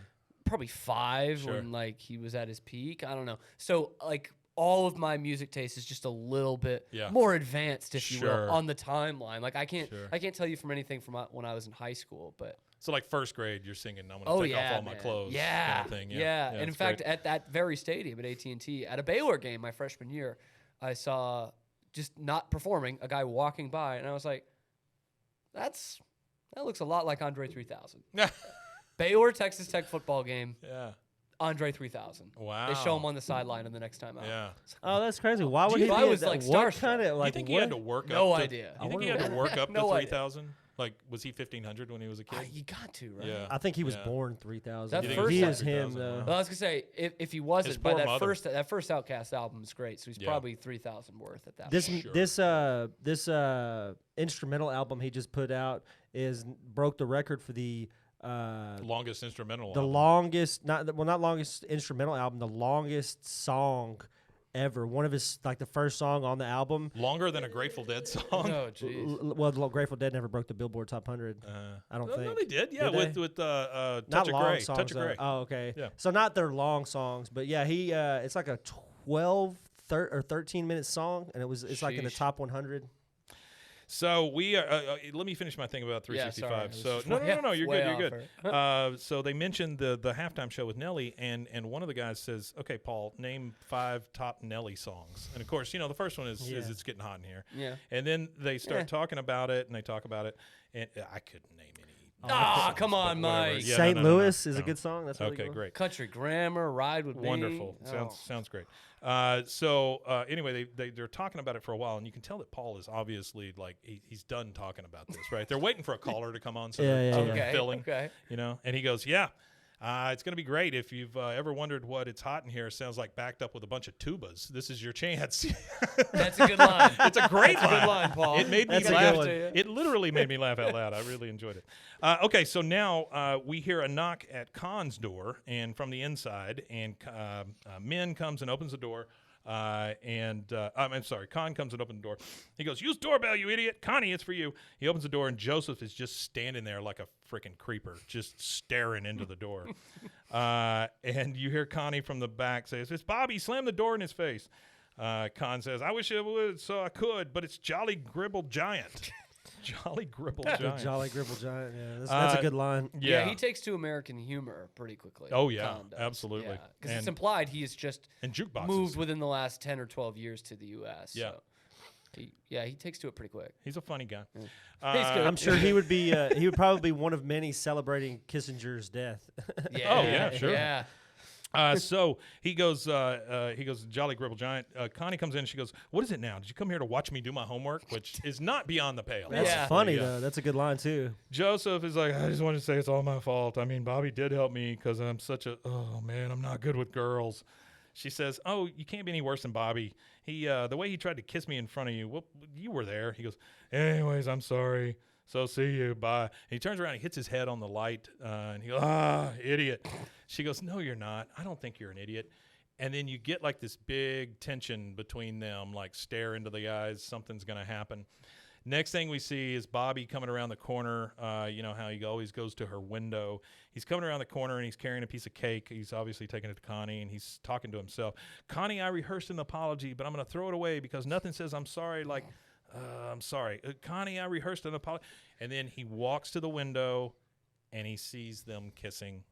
probably 5 Sure. when like he was at his peak. I don't know. So like all of my music taste is just a little bit more advanced, if you will, on the timeline. Like I can't tell you from anything from when I was in high school, but. So like first grade, you're singing "I'm gonna take off all my clothes." Yeah, kind of thing. And in it's fact, great. at that very stadium at AT&T, at a Baylor game my freshman year, I saw just not performing a guy walking by, and I was like, that looks a lot like Andre 3000. Baylor Texas Tech football game. Yeah. Andre 3000. Wow. They show him on the sideline in the next time out. Yeah. Oh, that's crazy. Why would he? I be was at like that? What starstruck. kind of like? You think what? he had to work No up? idea. You think he had to work up No to idea. 3,000? Like, was he 1,500 when he was a kid? You got to, right? Yeah. I think he was Yeah. born 3000. That You think first he he is was him 3000, though. wow. Well, I was gonna say if he wasn't His by poor that mother. first Outcast album is great, so he's Yeah. probably 3,000 worth at that. This point. this instrumental album he just put out broke the record for the Longest instrumental. the album. longest not longest instrumental album, the longest song ever. One of his like the first song on the album. Longer than a Grateful Dead song. Oh, jeez. Well, the Grateful Dead never broke the Billboard Top 100. I don't think. No, they did. Yeah, Did with not Touch of long Grey. songs. Touch of though. Grey. Oh, okay. Yeah. So not their long songs, but yeah, he it's like a 12 or 13 minute song, and it's like in the Sheesh. top 100. So we are. Let me finish my thing about 365. Yeah, so sorry. no, you're Way good. You're off good. So they mentioned the halftime show with Nelly, and one of the guys says, "Okay, Paul, name 5 top Nelly songs." And of course, the first one is "It's Getting Hot in Here." Yeah. And then they start talking about it, and they talk about it, and I couldn't name any. Come on, Mike. Yeah, St. no, Louis is a good song. That's really okay, cool. great. Country Grammar, Ride with Me. Wonderful. Sounds great. Anyway, they're talking about it for a while, and you can tell that Paul is obviously like he's done talking about this, right? They're waiting for a caller to come on, so they're filling. Okay. And he goes, "Yeah, it's going to be great. If you've ever wondered what It's Hot in Here sounds like backed up with a bunch of tubas, this is your chance." That's a good line. It's a great line. Good line, Paul. It made me That's a laugh. good one. It literally made me laugh out loud. I really enjoyed it. Okay, so now we hear a knock at Khan's door, and from the inside, and Min comes and opens the door. I'm sorry, Khan comes and opens the door. He goes, "Use doorbell, you idiot. Connie, it's for you." He opens the door, and Joseph is just standing there like a freaking creeper, just staring into the door. And you hear Connie from the back say, "It's Bobby, slam the door in his face." Khan says, "I wish it would so I could, but it's Jolly Gribble Giant." Jolly Gribble Giant. Jolly Gribble Giant. Yeah, that's a good line. Yeah, he takes to American humor pretty quickly. Oh, yeah, absolutely. Because it's implied he has just jukeboxes moved within the last 10 or 12 years to the U.S. Yeah. So he takes to it pretty quick. He's a funny guy. He's good. I'm sure he would be. He would probably be one of many celebrating Kissinger's death. Yeah, sure. Yeah. So he goes, Jolly Gribble Giant. Connie comes in and she goes, "What is it now? Did you come here to watch me do my homework?" Which is not beyond the pale. That's funny, though. That's a good line, too. Joseph is like, "I just wanted to say it's all my fault. I mean, Bobby did help me because I'm I'm not good with girls." She says, "Oh, you can't be any worse than Bobby. He, the way he tried to kiss me in front of you, well, you were there." He goes, "Anyways, I'm sorry. So see you, bye." And he turns around, he hits his head on the light, and he goes, "Idiot." She goes, "No, you're not. I don't think you're an idiot." And then you get like this big tension between them, like stare into the eyes, something's going to happen. Next thing we see is Bobby coming around the corner. You know how he always goes to her window. He's coming around the corner, and he's carrying a piece of cake. He's obviously taking it to Connie, and he's talking to himself. "Connie, I rehearsed an apology, but I'm going to throw it away because nothing says I'm sorry like I'm sorry. Connie, I rehearsed an apology." And then he walks to the window, and he sees them kissing,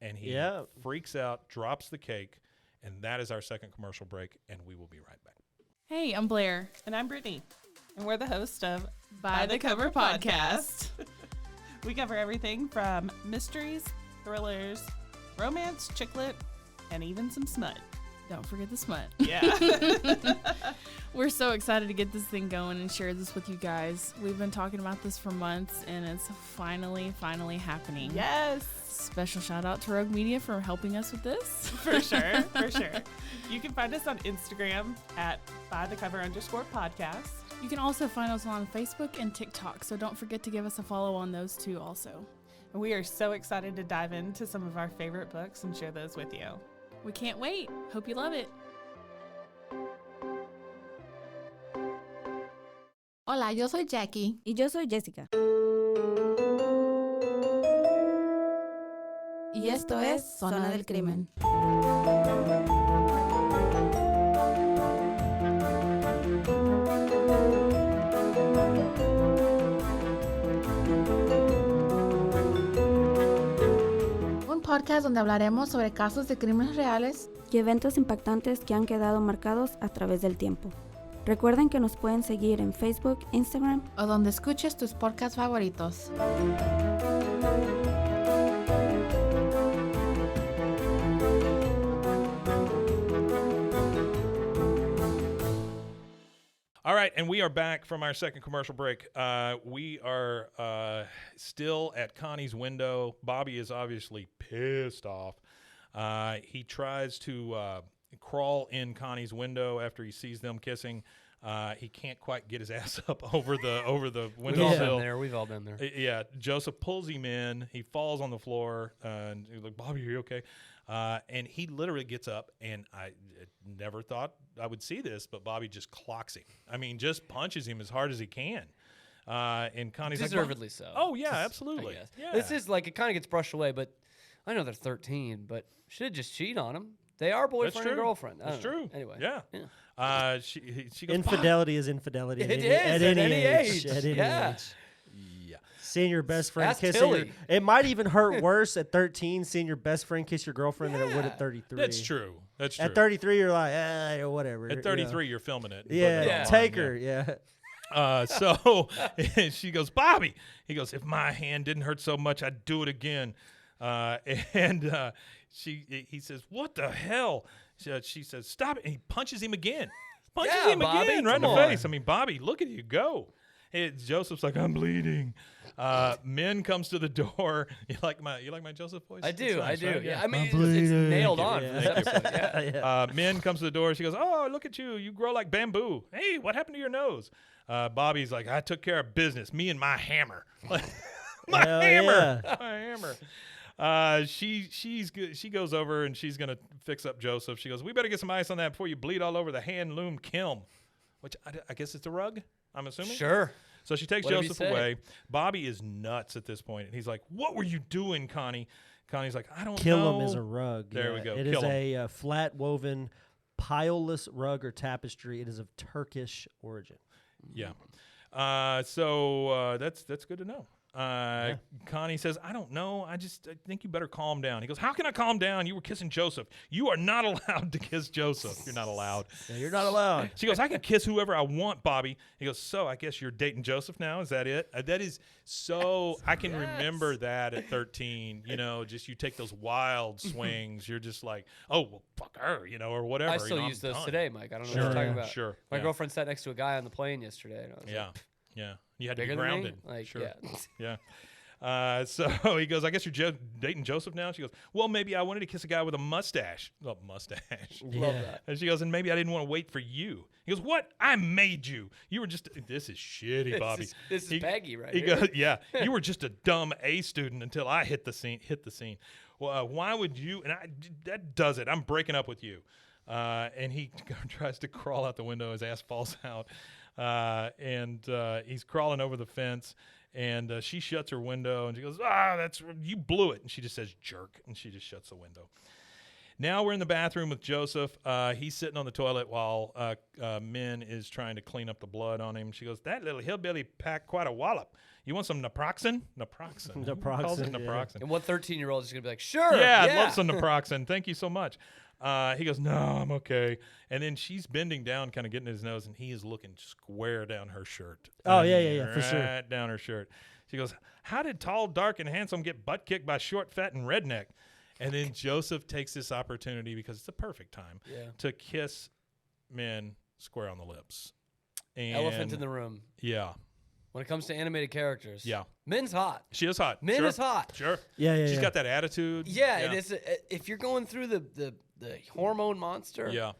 and he freaks out, drops the cake, and that is our second commercial break, and we will be right back. Hey, I'm Blair. And I'm Brittany. And we're the host of By the Cover Podcast. We cover everything from mysteries, thrillers, romance, chick lit, and even some smut. Don't forget the smut. Yeah. We're so excited to get this thing going and share this with you guys. We've been talking about this for months, and it's finally happening. Yes. Special shout out to Rogue Media for helping us with this. For sure. You can find us on Instagram at @bythecover_podcast. You can also find us on Facebook and TikTok, so don't forget to give us a follow on those too also. And we are so excited to dive into some of our favorite books and share those with you. We can't wait. Hope you love it. Hola, yo soy Jackie. Y yo soy Jessica. Y esto es Zona del Crimen. Un podcast donde hablaremos sobre casos de crímenes reales y eventos impactantes que han quedado marcados a través del tiempo. Recuerden que nos pueden seguir en Facebook, Instagram o donde escuches tus podcasts favoritos. All right, and we are back from our second commercial break. We are still at Connie's window. Bobby is obviously pissed off. He tries to crawl in Connie's window after he sees them kissing. He can't quite get his ass up over the windowsill. We've all been there. Yeah, Joseph pulls him in. He falls on the floor, and he's like, "Bobby, are you okay?" And he literally gets up, and I never thought I would see this, but Bobby just clocks him. I mean, just punches him as hard as he can. And Connie's deservedly like, so. "Oh yeah, absolutely." Yeah. This is like, it kind of gets brushed away, but I know they're 13, but should just cheat on him. They are boyfriend and girlfriend. That's true. Anyway. Yeah. She goes, infidelity is infidelity. It is at any age. At any Yeah. age. Seeing your best friend Ask kissing Tilly. it might even hurt worse at 13 seeing your best friend kiss your girlfriend than it would at 33. That's true. That's true. At 33, you're like, whatever. At 33, you're filming it. Yeah, take her. Yeah. So she goes, Bobby. He goes, if my hand didn't hurt so much, I'd do it again. He says, what the hell? She says, stop it. And he punches him again. Bobby, right in the face. I mean, Bobby, look at you go. Joseph's like, I'm bleeding. Min comes to the door. You like my Joseph voice? I do. Nice, right? Yeah. I mean, it's nailed on. Min comes to the door. She goes, oh, look at you. You grow like bamboo. Hey, what happened to your nose? Bobby's like, I took care of business. Me and my hammer. My hammer. She goes over and she's gonna fix up Joseph. She goes, we better get some ice on that before you bleed all over the hand loom kiln, which I guess it's a rug. I'm assuming. Sure. So she takes Joseph away. Bobby is nuts at this point, and he's like, "What were you doing, Connie?" Connie's like, "I don't know." Kill him is a rug. There we go. It is a flat woven, pileless rug or tapestry. It is of Turkish origin. Yeah. So that's good to know. Connie says, I don't know. I think you better calm down. He goes, how can I calm down? You were kissing Joseph. You are not allowed to kiss Joseph. You're not allowed. Yeah, you're not allowed. She goes, I can kiss whoever I want, Bobby. He goes, so I guess you're dating Joseph now? Is that it? That is so, I can remember that at 13, just you take those wild swings. You're just like, oh, well, fuck her, or whatever. I still use those today, Mike. I don't know what you're talking about. Sure. My girlfriend sat next to a guy on the plane yesterday. And I was like, yeah. You had to be bigger than me? grounded. Like, sure. yeah. So he goes, I guess you're dating Joseph now? She goes, well, maybe I wanted to kiss a guy with a mustache. Oh, mustache. Love that. And she goes, and maybe I didn't want to wait for you. He goes, what? I made you. You were just, this is shitty, Bobby. This is Peggy right He here. goes, yeah, you were just a dumb A student until I hit the scene. Well, why would you, and that does it. I'm breaking up with you. And he tries to crawl out the window. His ass falls out. And he's crawling over the fence, and she shuts her window, and she goes, you blew it. And she just says, jerk, and she just shuts the window. Now we're in the bathroom with Joseph. He's sitting on the toilet while Min is trying to clean up the blood on him. She goes, that little hillbilly packed quite a wallop. You want some naproxen? Naproxen. Naproxen. And what 13-year-old is going to be like, sure. Yeah, I'd love some naproxen. Thank you so much. He goes, no, I'm okay. And then she's bending down, kind of getting his nose, and he is looking square down her shirt. Oh, yeah, for sure. Right down her shirt. She goes, how did tall, dark, and handsome get butt kicked by short, fat, and redneck? And then Joseph takes this opportunity, because it's the perfect time, to kiss Min square on the lips. And elephant in the room. Yeah. When it comes to animated characters. Yeah. Min's hot. She is hot. Min is hot. Sure. Yeah. She's got that attitude. Yeah, and it's if you're going through the hormone monster. Yeah.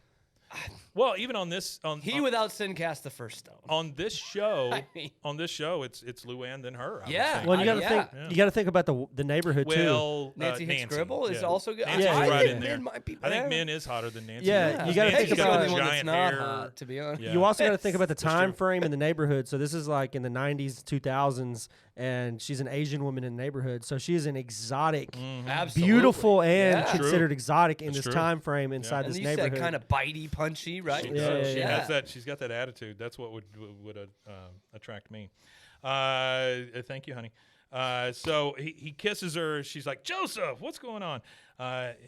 Well, even on this, without sin cast the first stone. On this show, it's Luann then her. Yeah. Well, you got to think. You got to think about the neighborhood too. Nancy Gribble is also good. Nancy's right in there. Min might be I think Min is hotter than Nancy. Yeah, you got to think about the one that's not hot, to be honest. You also got to think about the time frame in the neighborhood. So this is like in the 90s, 2000s, and she's an Asian woman in the neighborhood. So she is an exotic, beautiful, and considered exotic in this time frame inside this neighborhood. And you said kind of bitey, punchy, right? She has that. She's got that attitude. That's what would attract me. Thank you, honey. So he kisses her. She's like, Joseph, what's going on?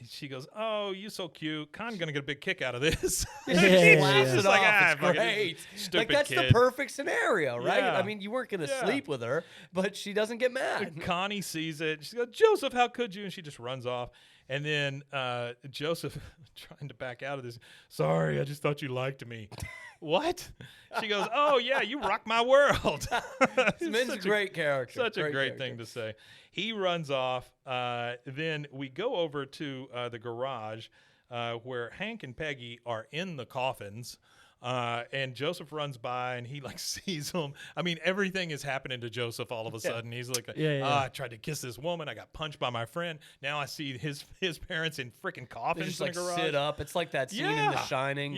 She goes, oh, you so cute. Con's gonna get a big kick out of this. She's just like, it's great. Stupid that's kid. the perfect scenario, right? Yeah. I mean, you weren't gonna sleep with her, but she doesn't get mad. Connie sees it. She goes, Joseph, how could you? And she just runs off. And then Joseph, trying to back out of this, sorry, I just thought you liked me. What? She goes, oh, yeah, you rock my world. Min's a great character. Such a great thing to say. He runs off. Then we go over to the garage where Hank and Peggy are in the coffins. And Joseph runs by and he like sees him. I mean, everything is happening to Joseph all of a sudden. He's like, I tried to kiss this woman. I got punched by my friend. Now I see his parents in freaking coffins just in like the garage. sit up. It's like that scene in The Shining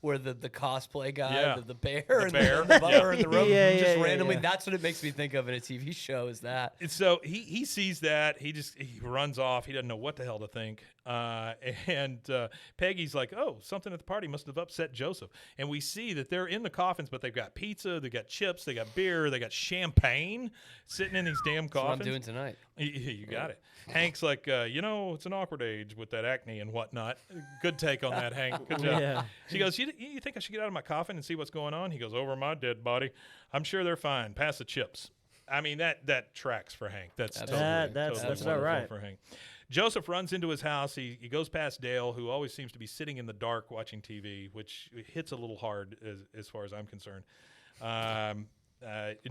where the cosplay guy, the bear, and the butler in the room just randomly. That's what it makes me think of in a TV show. Is that? And so he sees that. He runs off. He doesn't know what the hell to think. And Peggy's like, oh, something at the party must have upset Joseph. And we see that they're in the coffins, but they've got pizza, they got chips, they got beer, they got champagne sitting in these damn coffins. That's what I'm doing tonight. You got it. Hank's like, it's an awkward age with that acne and whatnot. Good take on that, Hank. Good job. Yeah. She goes, you think I should get out of my coffin and see what's going on? He goes, over my dead body. I'm sure they're fine. Pass the chips. I mean, that tracks for Hank. That's about right for Hank. Joseph runs into his house. He goes past Dale, who always seems to be sitting in the dark watching TV, which hits a little hard as far as I'm concerned.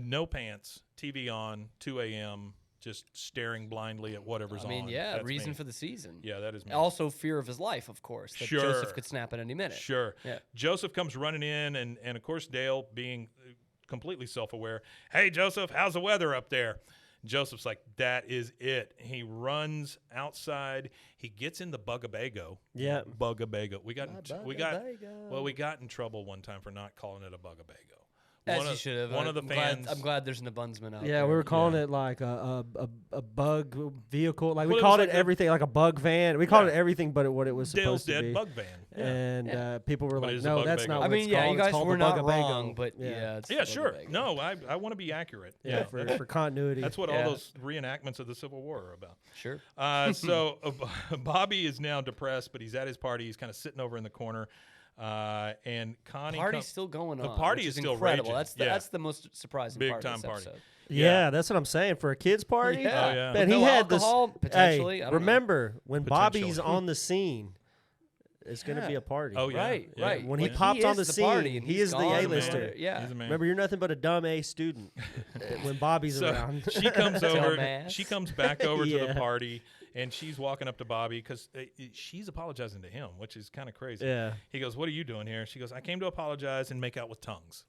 No pants, TV on, 2 a.m., just staring blindly at whatever's on. I mean, That's reason me. for the season. Yeah, that is me. Also fear of his life, of course, that Joseph could snap at any minute. Sure. Yeah. Joseph comes running in, and of course Dale, being completely self-aware, hey, Joseph, how's the weather up there? Joseph's like, that is it. He runs outside. He gets in the Bugabago. Yeah. Bugabago. We got in trouble one time for not calling it a Bugabago. As you should have. One of the fans. I'm glad there's an abundsman out there. Yeah, we were calling it like a bug vehicle. Like we Well, called it it was like everything, like a bug van. We called it everything but what it was Dale's supposed to dead be. bug van. Yeah. And people were But like, it is a no, Bugabago. that's not I what mean, it's yeah, called. you It's guys called were the not Bugabago. wrong, but it's Yeah, the sure. Bugabago. No, I want to be accurate. Yeah, for continuity. That's what all those reenactments of the Civil War are about. Sure. So Bobby is now depressed, but he's at his party. He's kind of sitting over in the corner. And Connie, party's still going on. The party which is still incredible. raging. That's the most surprising Big part time of this party. episode. Yeah, that's what I'm saying. For a kid's party, Yeah. Oh, yeah. man, With he no had alcohol, this. potentially. I Hey, don't know. remember when Bobby's Potentially. on the scene, it's going to be a party. Oh, yeah. Right, Yeah. right. When he Like, popped on is the scene, party and he he's is the gone, A-lister. man. Yeah. He's a man. Remember, you're nothing but a dumb A student when Bobby's So around. she comes over. Dumbass. She comes back over to the Yeah. party, and she's walking up to Bobby because she's apologizing to him, which is kind of crazy. Yeah. He goes, "What are you doing here?" She goes, "I came to apologize and make out with tongues."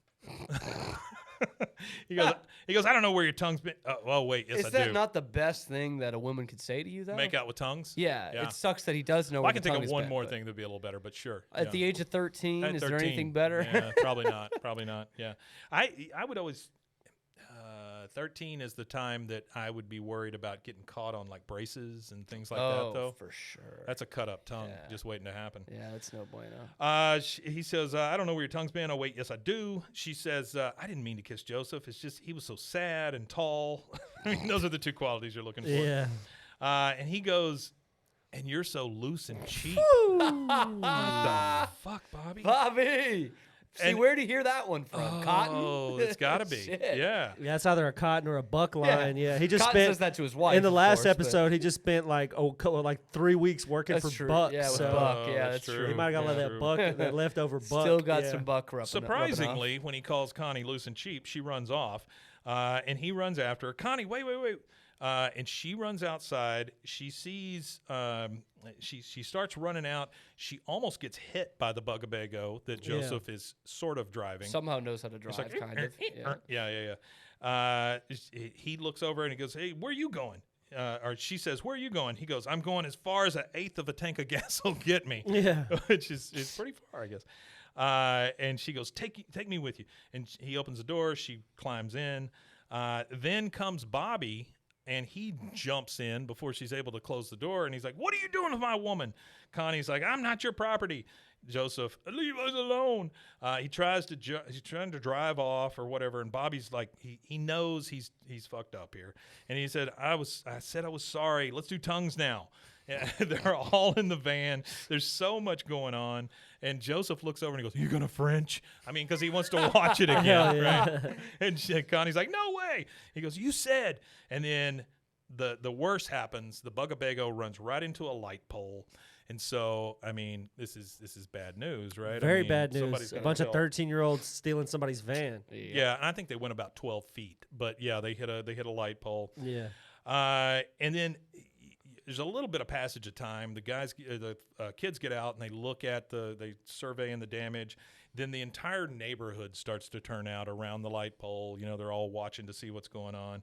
He goes, "I don't know where your tongue's been." Oh, wait, yes, Is I that do. not the best thing that a woman could say to you, though? Make out with tongues? Yeah, it sucks that he does know Well, where I can the think tongue of has one been, more but thing that'd be a little better, but sure. At the age of 13, At is there 13, anything better? Yeah, probably not. Probably not. Yeah, I would always. 13 is the time that I would be worried about getting caught on like braces and things like that, though. For sure. That's a cut up tongue Yeah. just waiting to happen. Yeah, that's no bueno. He says, I don't know where your tongue's been. Oh, wait, yes, I do. She says, I didn't mean to kiss Joseph. It's just he was so sad and tall. I mean, those are the two qualities you're looking for. Yeah. And he goes, and you're so loose and cheap. What the fuck, Bobby? Bobby! See, And- where'd you hear that one from? Cotton? Oh, it's got to be. Shit. Yeah. Yeah, it's either a cotton or a buck line. Yeah, he just Cotton spent says that to his wife. in the of last course, but- episode. He just spent like 3 weeks working That's for true. bucks. Yeah, with so buck. Yeah, that's that's true. true. he might have got Yeah. that buck, that leftover buck. Still got yeah. some buck rubbing. Surprisingly, when he calls Connie loose and cheap, she runs off, and he runs after her. Connie, wait. And she runs outside. She sees, she starts running out. She almost gets hit by the Bugabago that Joseph is sort of driving. somehow knows how to drive, It's like, kind of. Yeah. He looks over and he goes, "Hey, where are you going?" Or she says, "Where are you going?" He goes, "I'm going as far as 1/8 of a tank of gas will get me." Yeah. Which is pretty far, I guess. And she goes, take me with you. And he opens the door. She climbs in. Then comes Bobby, and he jumps in before she's able to close the door. And he's like, "What are you doing with my woman?" Connie's like, "I'm not your property." Joseph, "Leave us alone." He's trying to drive off or whatever. And Bobby's like, he knows he's fucked up here. And he said, I said I was sorry. Let's do tongues now. Yeah, they're all in the van. There's so much going on. And Joseph looks over and he goes, "You gonna French?" I mean, because he wants to watch it again, right? And Connie's like, "No way." He goes, "You said." And then the worst happens. The Bugabago runs right into a light pole. And so, I mean, this is bad news, right? Very I mean, bad somebody's news. A gonna bunch of kill. 13-year-olds stealing somebody's van. Yeah, and I think they went about 12 feet. But yeah, they hit a light pole. Yeah. And then there's a little bit of passage of time. The kids get out and they look at they surveying the damage. Then the entire neighborhood starts to turn out around the light pole. They're all watching to see what's going on.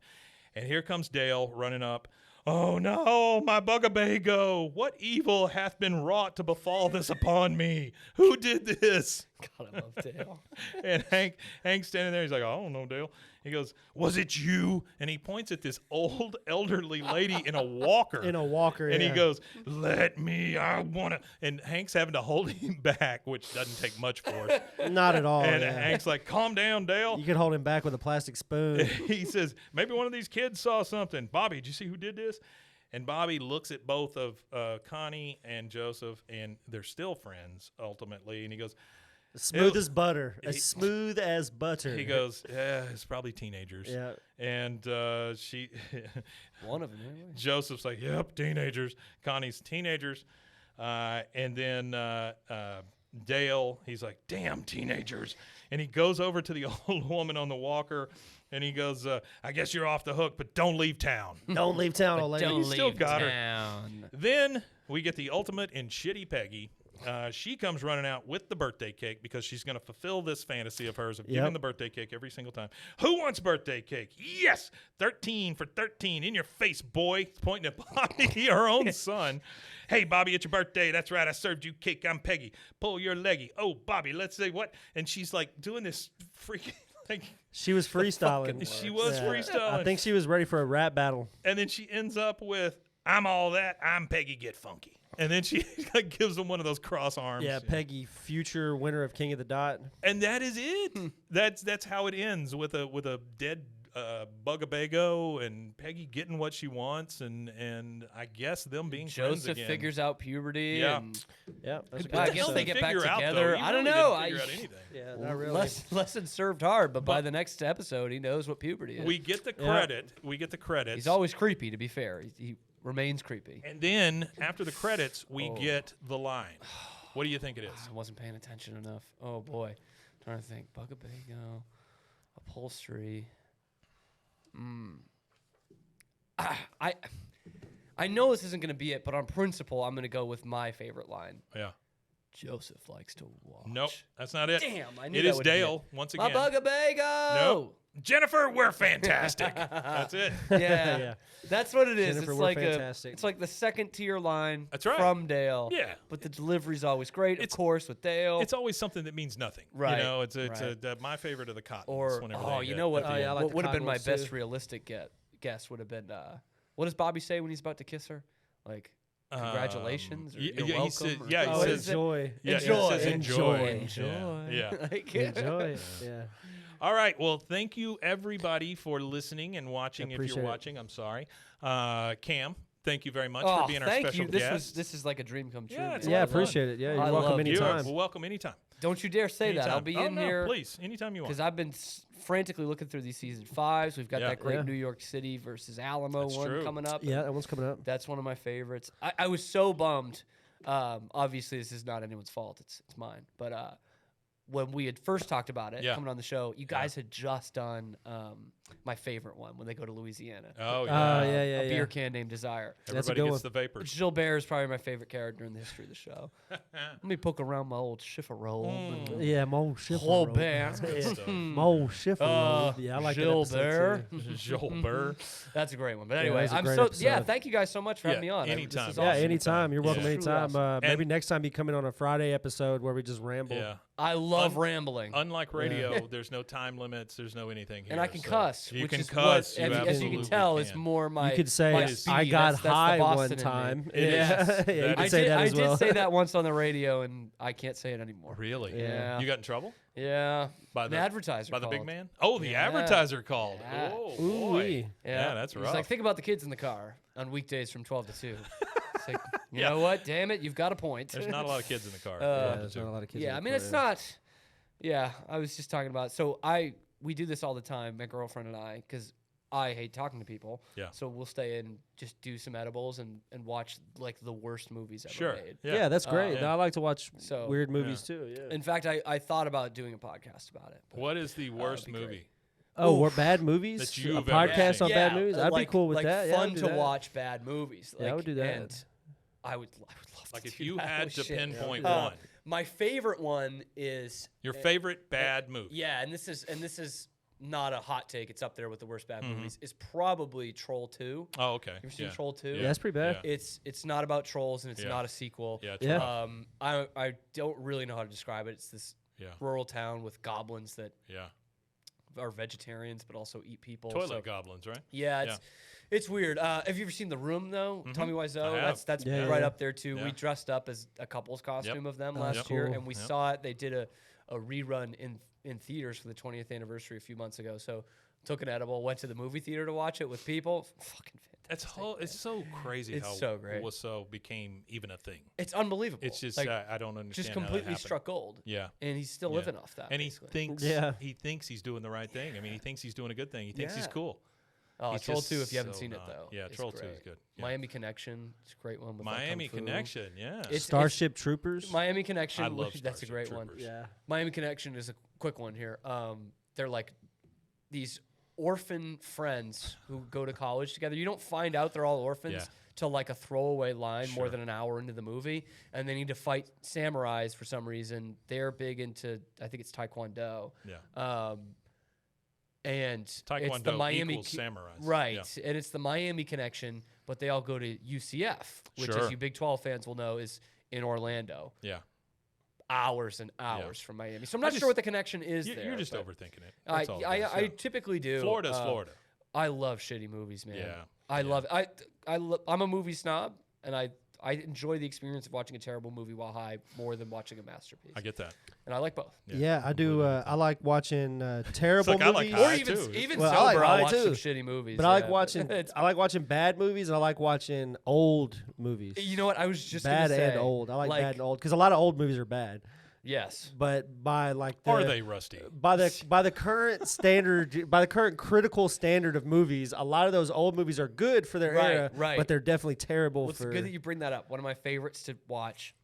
And here comes Dale running up. Oh no, my bugaboo! What evil hath been wrought to befall this upon me? Who did this? God, I love Dale. And Hank's standing there. He's like, I don't know, Dale. He goes, was it you? And he points at this old elderly lady in a walker. And he goes, let me, I want to. And Hank's having to hold him back, which doesn't take much force. Not at all. And Hank's like, calm down, Dale. You can hold him back with a plastic spoon. He says, maybe one of these kids saw something. Bobby, did you see who did this? And Bobby looks at both of Connie and Joseph, and they're still friends, ultimately. And he goes, smooth as butter. Smooth as butter. He goes, yeah, it's probably teenagers. Yeah. And she... One of them, anyway. Joseph's like, yep, teenagers. Connie's teenagers. And then Dale, he's like, damn, teenagers. And he goes over to the old woman on the walker, and he goes, I guess you're off the hook, but don't leave town. Don't leave town, old lady. Don't Still leave got town. her. Then we get the ultimate in shitty Peggy. She comes running out with the birthday cake because she's going to fulfill this fantasy of hers of giving the birthday cake every single time. Who wants birthday cake? Yes, 13 for 13. In your face, boy. Pointing at Bobby, her own son. Hey, Bobby, it's your birthday. That's right. I served you cake. I'm Peggy. Pull your leggy. Oh, Bobby, let's say what? And she's like doing this freaking like. She was freestyling. She was freestyling. I think she was ready for a rap battle. And then she ends up with, I'm all that. I'm Peggy Get Funky. And then she gives him one of those cross arms. Yeah, Peggy, future winner of King of the Dot. And that is it. That's how it ends with a dead Bugabago and Peggy getting what she wants, and I guess them being friends again. Joseph figures out puberty. Yeah. And That's I guess they get back together. I don't know. Yeah, not really. Lesson served hard, but by the next episode, he knows what puberty is. We get the credit. We get the credits. He's always creepy, to be fair. He remains creepy. And then after the credits, we get the line. What do you think it is? I wasn't paying attention enough. Oh boy, trying to think. Bugabago, upholstery. I know this isn't going to be it, but on principle, I'm going to go with my favorite line. Yeah. Joseph likes to watch. Nope, that's not it. Damn, I knew it that is would Dale be it. once again. My Bugabago. Nope. Jennifer, we're fantastic. That's it. Yeah. That's what it is. Jennifer, it's we're like fantastic. it's like the second tier line That's right. from Dale. Yeah. But the delivery's always great, of course, with Dale. It's always something that means nothing. Right. You know, it's my favorite of the Cottons. Or you know what? I like what the would have been my Cottons, best too. realistic guess would have been what does Bobby say when he's about to kiss her? Like congratulations or you're welcome. He said, or he what says is it? enjoy. Yeah, Enjoy. He says enjoy. Enjoy. Yeah. Like, Enjoy. Yeah. All right. Well, thank you everybody for listening and watching. If Appreciate you're it. watching, I'm sorry. Cam, thank you very much for being our thank special you. guest. This is like a dream come true. Yeah, it's man. a lot Yeah, of fun. appreciate it. Yeah, I you're welcome love anytime. Well, welcome anytime. Don't you dare say that. I'll be in here. Please, anytime you want. Because I've been frantically looking through these season 5s. We've got that great Yeah. New York City versus Alamo That's one true. coming up. Yeah, that one's coming up. That's one of my favorites. I was so bummed. Obviously, this is not anyone's fault. It's mine. But when we had first talked about it coming on the show, you guys had just done my favorite one when they go to Louisiana. Oh, yeah. A beer can named Desire. That's a Everybody good gets one. the vapors. Gilbert is probably my favorite character in the history of the show. Let me poke around my old Schifferold. Yeah, Mo Schiffer. Gilbert. Mo Schiffer. Yeah, I like that episode Gilbert. too. Gilbert. That's a great one. But Yeah, anyway, that's a I'm great so episode. thank you guys so much for having me on. anytime. This is Yeah, awesome. anytime. You're welcome Yeah. anytime. Truly Maybe next time you come in on a Friday episode where we just ramble. Yeah. I love rambling. Unlike radio, there's no time limits. There's no anything here. And I can so cuss. You which can is cuss. What, as you can tell, it's more my. You could say, my is. speed. I got That's the high Boston one in me. time. It is. Yeah, That you is. could say that as well. I did say that once on the radio, and I can't say it anymore. Really? Yeah. You got in trouble? Yeah. By the advertiser By the big called. man? Oh, the Yeah. advertiser called. Yeah. Oh, Ooh-wee. boy. Yeah, that's He's rough. like, think about the kids in the car on weekdays from 12 to 2. It's like, you Yeah. know what? Damn it, you've got a point. There's not a lot of kids in the car. Yeah, there's not a lot of kids. Yeah, in I the mean, car, it's not. Yeah, I was just talking about. So we do this all the time, my girlfriend and I, because I hate talking to people. Yeah. So we'll stay and just do some edibles and watch like the worst movies ever Sure. made. Yeah, that's great. yeah. I like to watch So- weird movies too. Yeah. In fact, I thought about doing a podcast about it. but What is the worst it'd be great. movie? Oh, we're bad movies? That you've a ever podcast seen. on bad movies? I'd be cool with like that. Fun I'd do to that. watch bad movies. Yeah, I would do that. And I would love Like to if do you that. had Oh, to shit. pinpoint one. My favorite one is Your favorite bad movie. Yeah, and this is not a hot take. It's up there with the worst bad movies. Is probably Troll 2. Oh, okay. You ever seen Yeah. Troll 2? Yeah, that's pretty bad. Yeah. It's not about trolls and it's Yeah. not a sequel. Yeah, it's Yeah. rough. I don't really know how to describe it. It's this rural town with goblins that are vegetarians but also eat people. Toilet goblins, right? Yeah, it's weird. Have you ever seen The Room though? Tommy Wiseau. I have. That's Yeah, right yeah. up there too. Yeah. We dressed up as a couple's costume of them Oh, last that's year, cool. and we saw it. They did a rerun in theaters for the 20th anniversary a few months ago. So took an edible, went to the movie theater to watch it with people. Fucking fantastic. It's so crazy It's how so great. Wiseau became even a thing. It's unbelievable. It's just Like, I don't understand. just how that completely happened. struck gold. Yeah, and he's still living off that. And basically. he thinks he's doing the right thing. I mean, he thinks he's doing a good thing. He thinks he's cool. Oh, He's Troll just 2 if you haven't so seen not. it though. Yeah, It's Troll 2 great. is good. Yeah. Miami Connection, it's a great one. With Miami Kung Fu. Connection, yeah. Starship Troopers. Miami Connection. I love That's a great Starship one. Troopers. Yeah. Miami Connection is a quick one here. They're like these orphan friends who go to college together. You don't find out they're all orphans till like a throwaway line more than an hour into the movie, and they need to fight samurais for some reason. They're big into, I think it's Taekwondo. Yeah. And it's Taekwondo the Miami equals samurais. right? Yeah. And it's the Miami Connection, but they all go to UCF, which, as you Big 12 fans will know, is in Orlando. Yeah. Hours and hours from Miami. So I'm I not just- sure what the connection is there. You're just but overthinking it. That's all it is, I yeah. typically do. Florida's Florida. I love shitty movies, man. Yeah. I love it. I'm a movie snob, and I enjoy the experience of watching a terrible movie while high more than watching a masterpiece. I get that. And I like both. Yeah, I do. I like watching terrible like I like movies. high, Or even too. even Well, sober, I I'll like watch too. some shitty movies. But I like yeah. watching. I like watching bad movies, and I like watching old movies. You know what? I was just bad gonna say, and old. I like bad and old because a lot of old movies are bad. Yes. But by like Are they rusty? by the current standard, by the current critical standard of movies, a lot of those old movies are good for their era, right. but they're definitely terrible Well, it's for. good that you bring that up. One of my favorites to watch.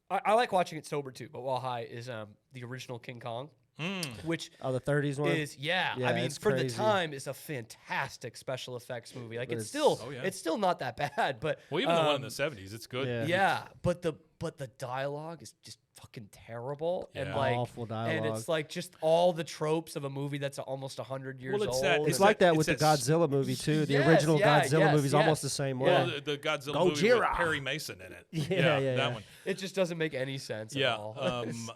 I like watching it sober too, but while high is the original King Kong, which the 30s one is I mean it's for crazy. the time is a fantastic special effects movie. Like But it's it's- still it's still not that bad, but Well, even the one in the 70s, it's good. Yeah, but the dialogue is just fucking terrible and Yeah. like Awful and dialogue. it's like just all the tropes of a movie that's almost 100 years Well, it's old. that- It's It's like that it's with the that Godzilla movie too. The Yes, original yeah, Godzilla yes, movie is almost yes. the same way. Well, the Godzilla movie with Gojira. Perry Mason in it. Yeah, yeah, that yeah. one. It just doesn't make any sense at all.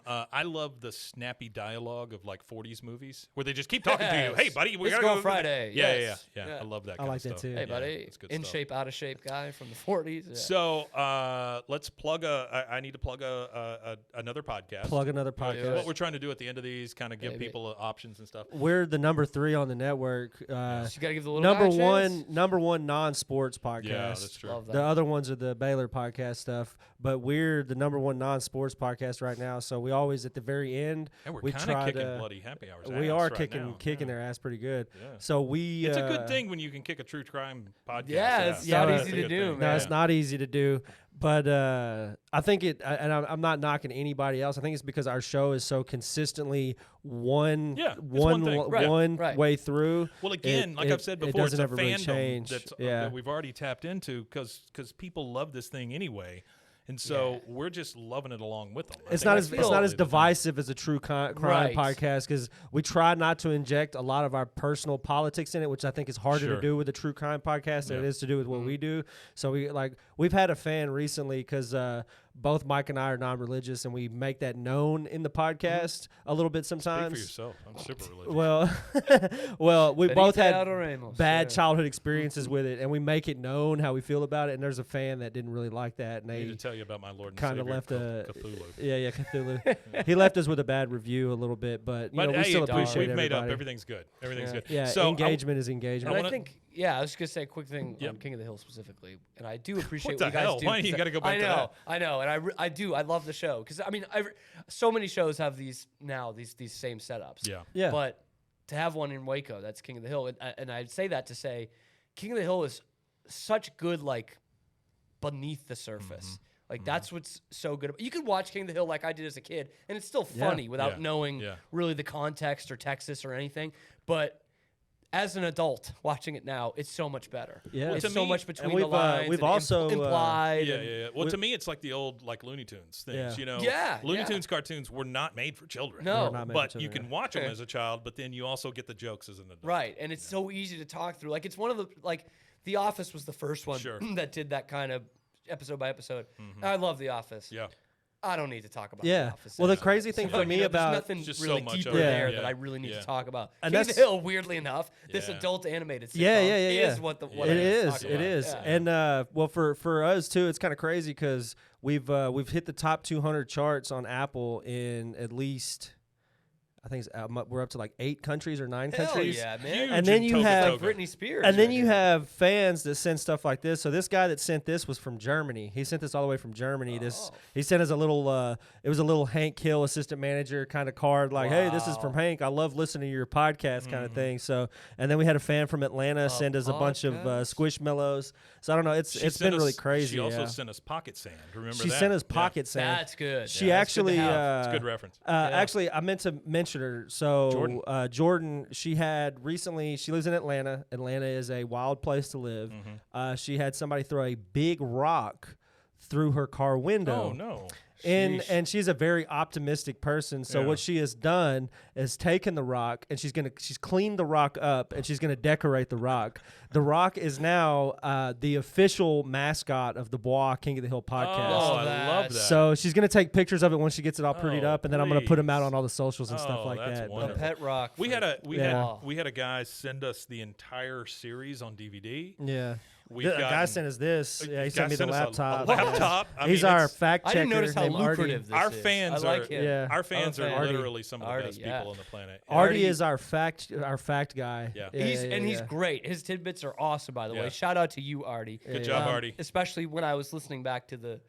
I love the snappy dialogue of like 40s movies where they just keep talking to you. Yes. Hey, buddy, we Let's gotta go go Friday. Yeah, Yes. yeah. I love that. I kind like of that stuff. too. Hey, Yeah, buddy, it's good in stuff. shape, out of shape guy from the 40s. Yeah. So let's plug I need to plug another podcast. Plug another podcast. What we're trying to do at the end of these, kind of give Maybe. people options and stuff. We're the number 3 on the network. So you gotta give the little number guy a chance? number one non-sports podcast. Yeah, that's true. Love that. The other ones are the Baylor podcast stuff, but we're the number one non-sports podcast right now. So we always at the very end And we're we kind try of kicking to. bloody happy hours. We ass are right kicking now. their ass pretty good. Yeah. So we. It's a good thing when you can kick a true crime podcast. Yeah, it's not That's easy a to good do, thing. No, man. it's not easy to do, but I think it, and I'm not knocking anybody else. I think it's because our show is so consistently one one thing. Right. way through. Well, again, like I've said it before, it's doesn't a ever really fandom change. that we've already tapped into because people love this thing anyway, and so we're just loving it along with them. It's not as divisive as a true crime Right. podcast because we try not to inject a lot of our personal politics in it, which I think is harder Sure. to do with a true crime podcast than it is to do with what we do. So we've had a fan recently because both Mike and I are non-religious, and we make that known in the podcast a little bit sometimes. Speak for yourself. I'm super religious. Well, we both had Ramos, bad childhood experiences with it, and we make it known how we feel about it. And there's a fan that didn't really like that, and I need they to tell you about my Lord and kind of Savior, left a Cthulhu. yeah Cthulhu. He left us with a bad review a little bit, but you know, we hey, still appreciate we've made up. everybody. Everything's good. Everything's good. Yeah, So engagement is engagement. And I think, I was just gonna say a quick thing on King of the Hill specifically, and I do appreciate What what the you guys hell? do. Why you 'cause gotta go back to that? I know, and I do. I love the show because I mean, so many shows have these same setups. Yeah. But to have one in Waco, that's King of the Hill, and I'd say that to say, King of the Hill is such good, like beneath the surface. Like that's what's so good. You could watch King of the Hill like I did as a kid, and it's still funny without knowing really the context or Texas or anything. But as an adult watching it now, it's so much better. Yeah, it's so much between the lines. We've also implied. Well, to me, it's like the old Looney Tunes things. Looney Tunes cartoons were not made for children. No, but you can watch them as a child. But then you also get the jokes as an adult. Right, and it's so easy to talk through. Like it's one of the The Office was the first one that did that kind of episode by episode. I love The Office. Yeah. I don't need to talk about The Office. Well, the crazy thing for me about nothing just really so much deeper of it. there that I really need to talk about. And King of the that's- Hill, weirdly enough, this adult animated sitcom is what it I is. talk It about. is. Yeah. And well, for us too, it's kind of crazy because we've hit the top 200 charts on Apple in at least. I think we're up to like 8 countries or 9 Hell countries. yeah, man. And then you have like Britney Spears. and then you have fans that send stuff like this. So this guy that sent this was from Germany. He sent this all the way from Germany. He sent us a little. It was a little Hank Hill assistant manager kind of card, like, "Hey, this is from Hank. I love listening to your podcast," kind of thing. So, and then we had a fan from Atlanta send us a bunch of Squishmallows. So I don't know. It's been really crazy. She also sent us pocket sand. Remember that? She sent us pocket sand. That's good. She actually. It's a good reference. Actually, I meant to mention her. So Jordan, she had recently. She lives in Atlanta. Atlanta is a wild place to live. She had somebody throw a big rock through her car window. Oh no. And she's a very optimistic person. So what she has done is taken the rock and she's cleaned the rock up and she's gonna decorate the rock. The rock is now the official mascot of the Bois King of the Hill podcast. Oh, I love that. So she's gonna take pictures of it once she gets it all prettied up, and then I'm gonna put them out on all the socials and stuff like that's that. wonderful. The pet rock. We had a guy send us the entire series on DVD. Yeah. We've The gotten- guy sent us this. Yeah, he sent me the us a laptop. laptop. I He's mean, our it's- fact checker. I didn't notice how named Artie. lucrative this Our is. fans I like are him. Yeah. our fans are Artie. literally some of the Artie, best yeah. people on the planet. Artie is our fact guy. Yeah. He's great. His tidbits are awesome, by the way. Shout out to you, Artie. Good job, Artie. Especially when I was listening back to the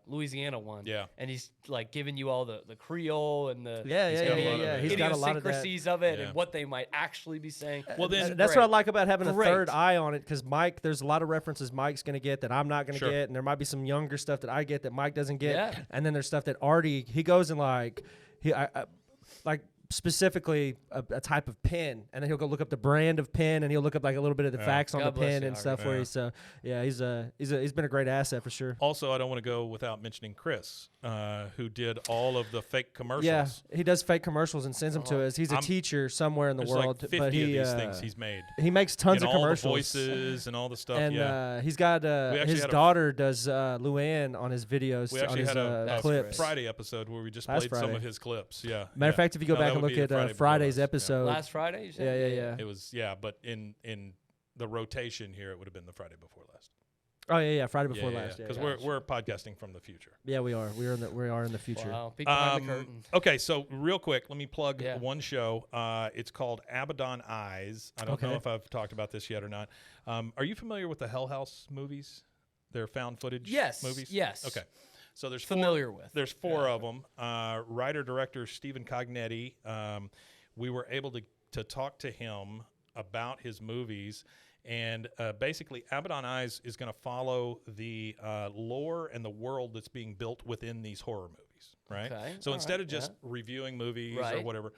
Louisiana one. Yeah. And he's like giving you all the Creole and the He's got a lot of that. idiosyncrasies of it Yeah. and what they might actually be saying. Well, then That's what I like about having a Great. third eye on it, because Mike, there's a lot of references Mike's going to get that I'm not going to Sure. get, and there might be some younger stuff that I get that Mike doesn't get, Yeah. and then there's stuff that Artie, he goes and like specifically a type of pen, and then he'll go look up the brand of pen, and he'll look up like a little bit of the facts on God the bless pen you, and Artie. stuff. Where he's been a great asset for sure. Also, I don't want to go without mentioning Chris, who did all of the fake commercials. Yeah, he does fake commercials and sends them to us. He's a teacher somewhere in the There's world, like 50 but he of these things he's made. He makes tons and of all commercials, the voices and all the stuff. and he's got actually his had a- daughter does Luann on his videos, We on actually his had a clips. Friday episode where we just Last played some Friday. of his clips. Yeah. Matter of fact, if you go No, back that and would look be at the Friday before Friday's last. episode, Last Friday, you said? yeah. It was but in the rotation here, it would have been the Friday before last. Oh yeah, Friday before last. Because yeah. we're podcasting from the future. Yeah, we are. We are in the future. Wow, peek behind the curtain. Okay, so real quick, let me plug Yeah. one show. It's called Abaddon Eyes. I don't know if I've talked about this yet or not. Are you familiar with the Hell House movies? They're found footage movies? Yes. Okay. So there's Familiar with. There's four of them. Writer-director Stephen Cognetti. We were able to talk to him about his movies. And basically, Abaddon Eyes is going to follow the lore and the world that's being built within these horror movies, right? Okay. So All instead right. of just reviewing movies or Right. whatever.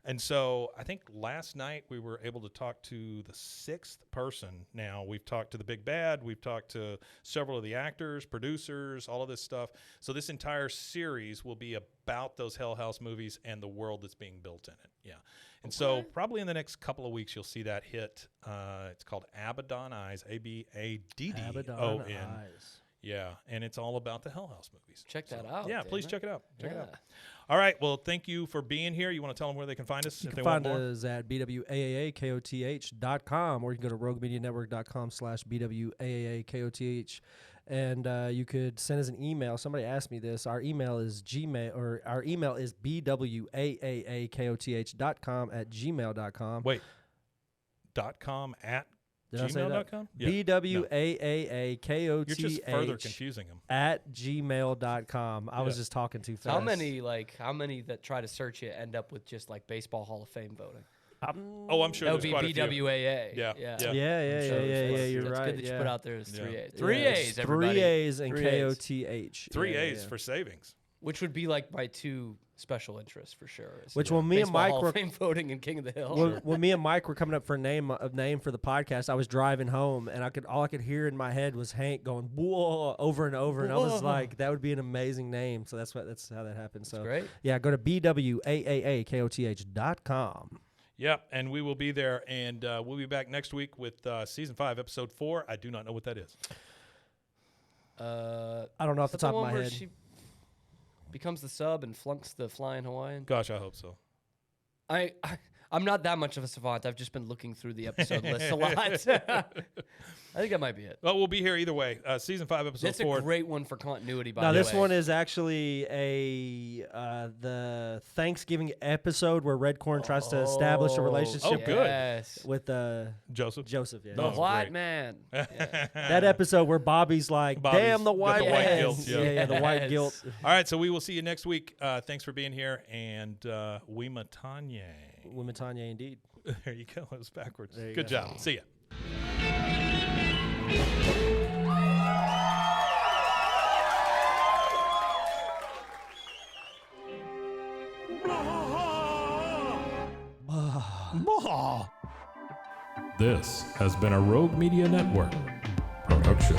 And so I think last night we were able to talk to the sixth person now. We've talked to the big bad. We've talked to several of the actors, producers, all of this stuff. So this entire series will be about those Hell House movies and the world that's being built in it. Yeah. And so probably in the next couple of weeks, you'll see that hit. It's called Abaddon Eyes, Abaddon. Abaddon Eyes. Yeah, and it's all about the Hell House movies. Check that out. Yeah, damn please it. check it out. Check it Yeah. out. All right. Well, thank you for being here. You want to tell them where they can find us You if can they want find more? us at bwaaakoth.com, or you can go to roguemedianetwork.com/bwaaakoth. And you could send us an email. Somebody asked me this. Our email is bwaaakoth.com@gmail.com. Wait. .com at Did I say that? gmail.com? bwaaakoth. You're just further confusing them. at gmail.com. I was Yeah. just talking too fast. How many that try to search it end up with just like Baseball Hall of Fame voting? I'm sure that would there's be quite a few. BWAA. Yeah. You're That's right. good that you put out there as 3 A's. 3 Yeah, A's, it's everybody. 3 A's and 3 A's. KOTH. 3 A's for savings. Which would be like my 2 special interests for sure. Which when me and Baseball Mike Hall were of Fame voting and King of the Hill. when me and Mike were coming up for a name for the podcast, I was driving home and all I could hear in my head was Hank going "whoa" over and over, and I was like, that would be an amazing name. So that's how that happened. So great. Yeah, go to bwaakoth.com. Yep, and we will be there, and we'll be back next week with season 5, episode 4. I do not know what that is. I don't know off the top of my head. She becomes the sub and flunks the Flying Hawaiian. Gosh, I hope so. I'm not that much of a savant. I've just been looking through the episode list a lot. I think that might be it. Well, we'll be here either way. Season 5, episode 4. That's a great one for continuity, by the way. Now, this one is actually the Thanksgiving episode where Red Corn tries to establish a relationship with Joseph, yeah. The white man. That episode where Bobby's like, damn the white man. Guilt. Yeah, the white guilt. All right, so we will see you next week. Thanks for being here, and Wimatanye. Wimatanye, indeed. There you go. It was backwards. Good Good job. See ya. This has been a Rogue Media Network production.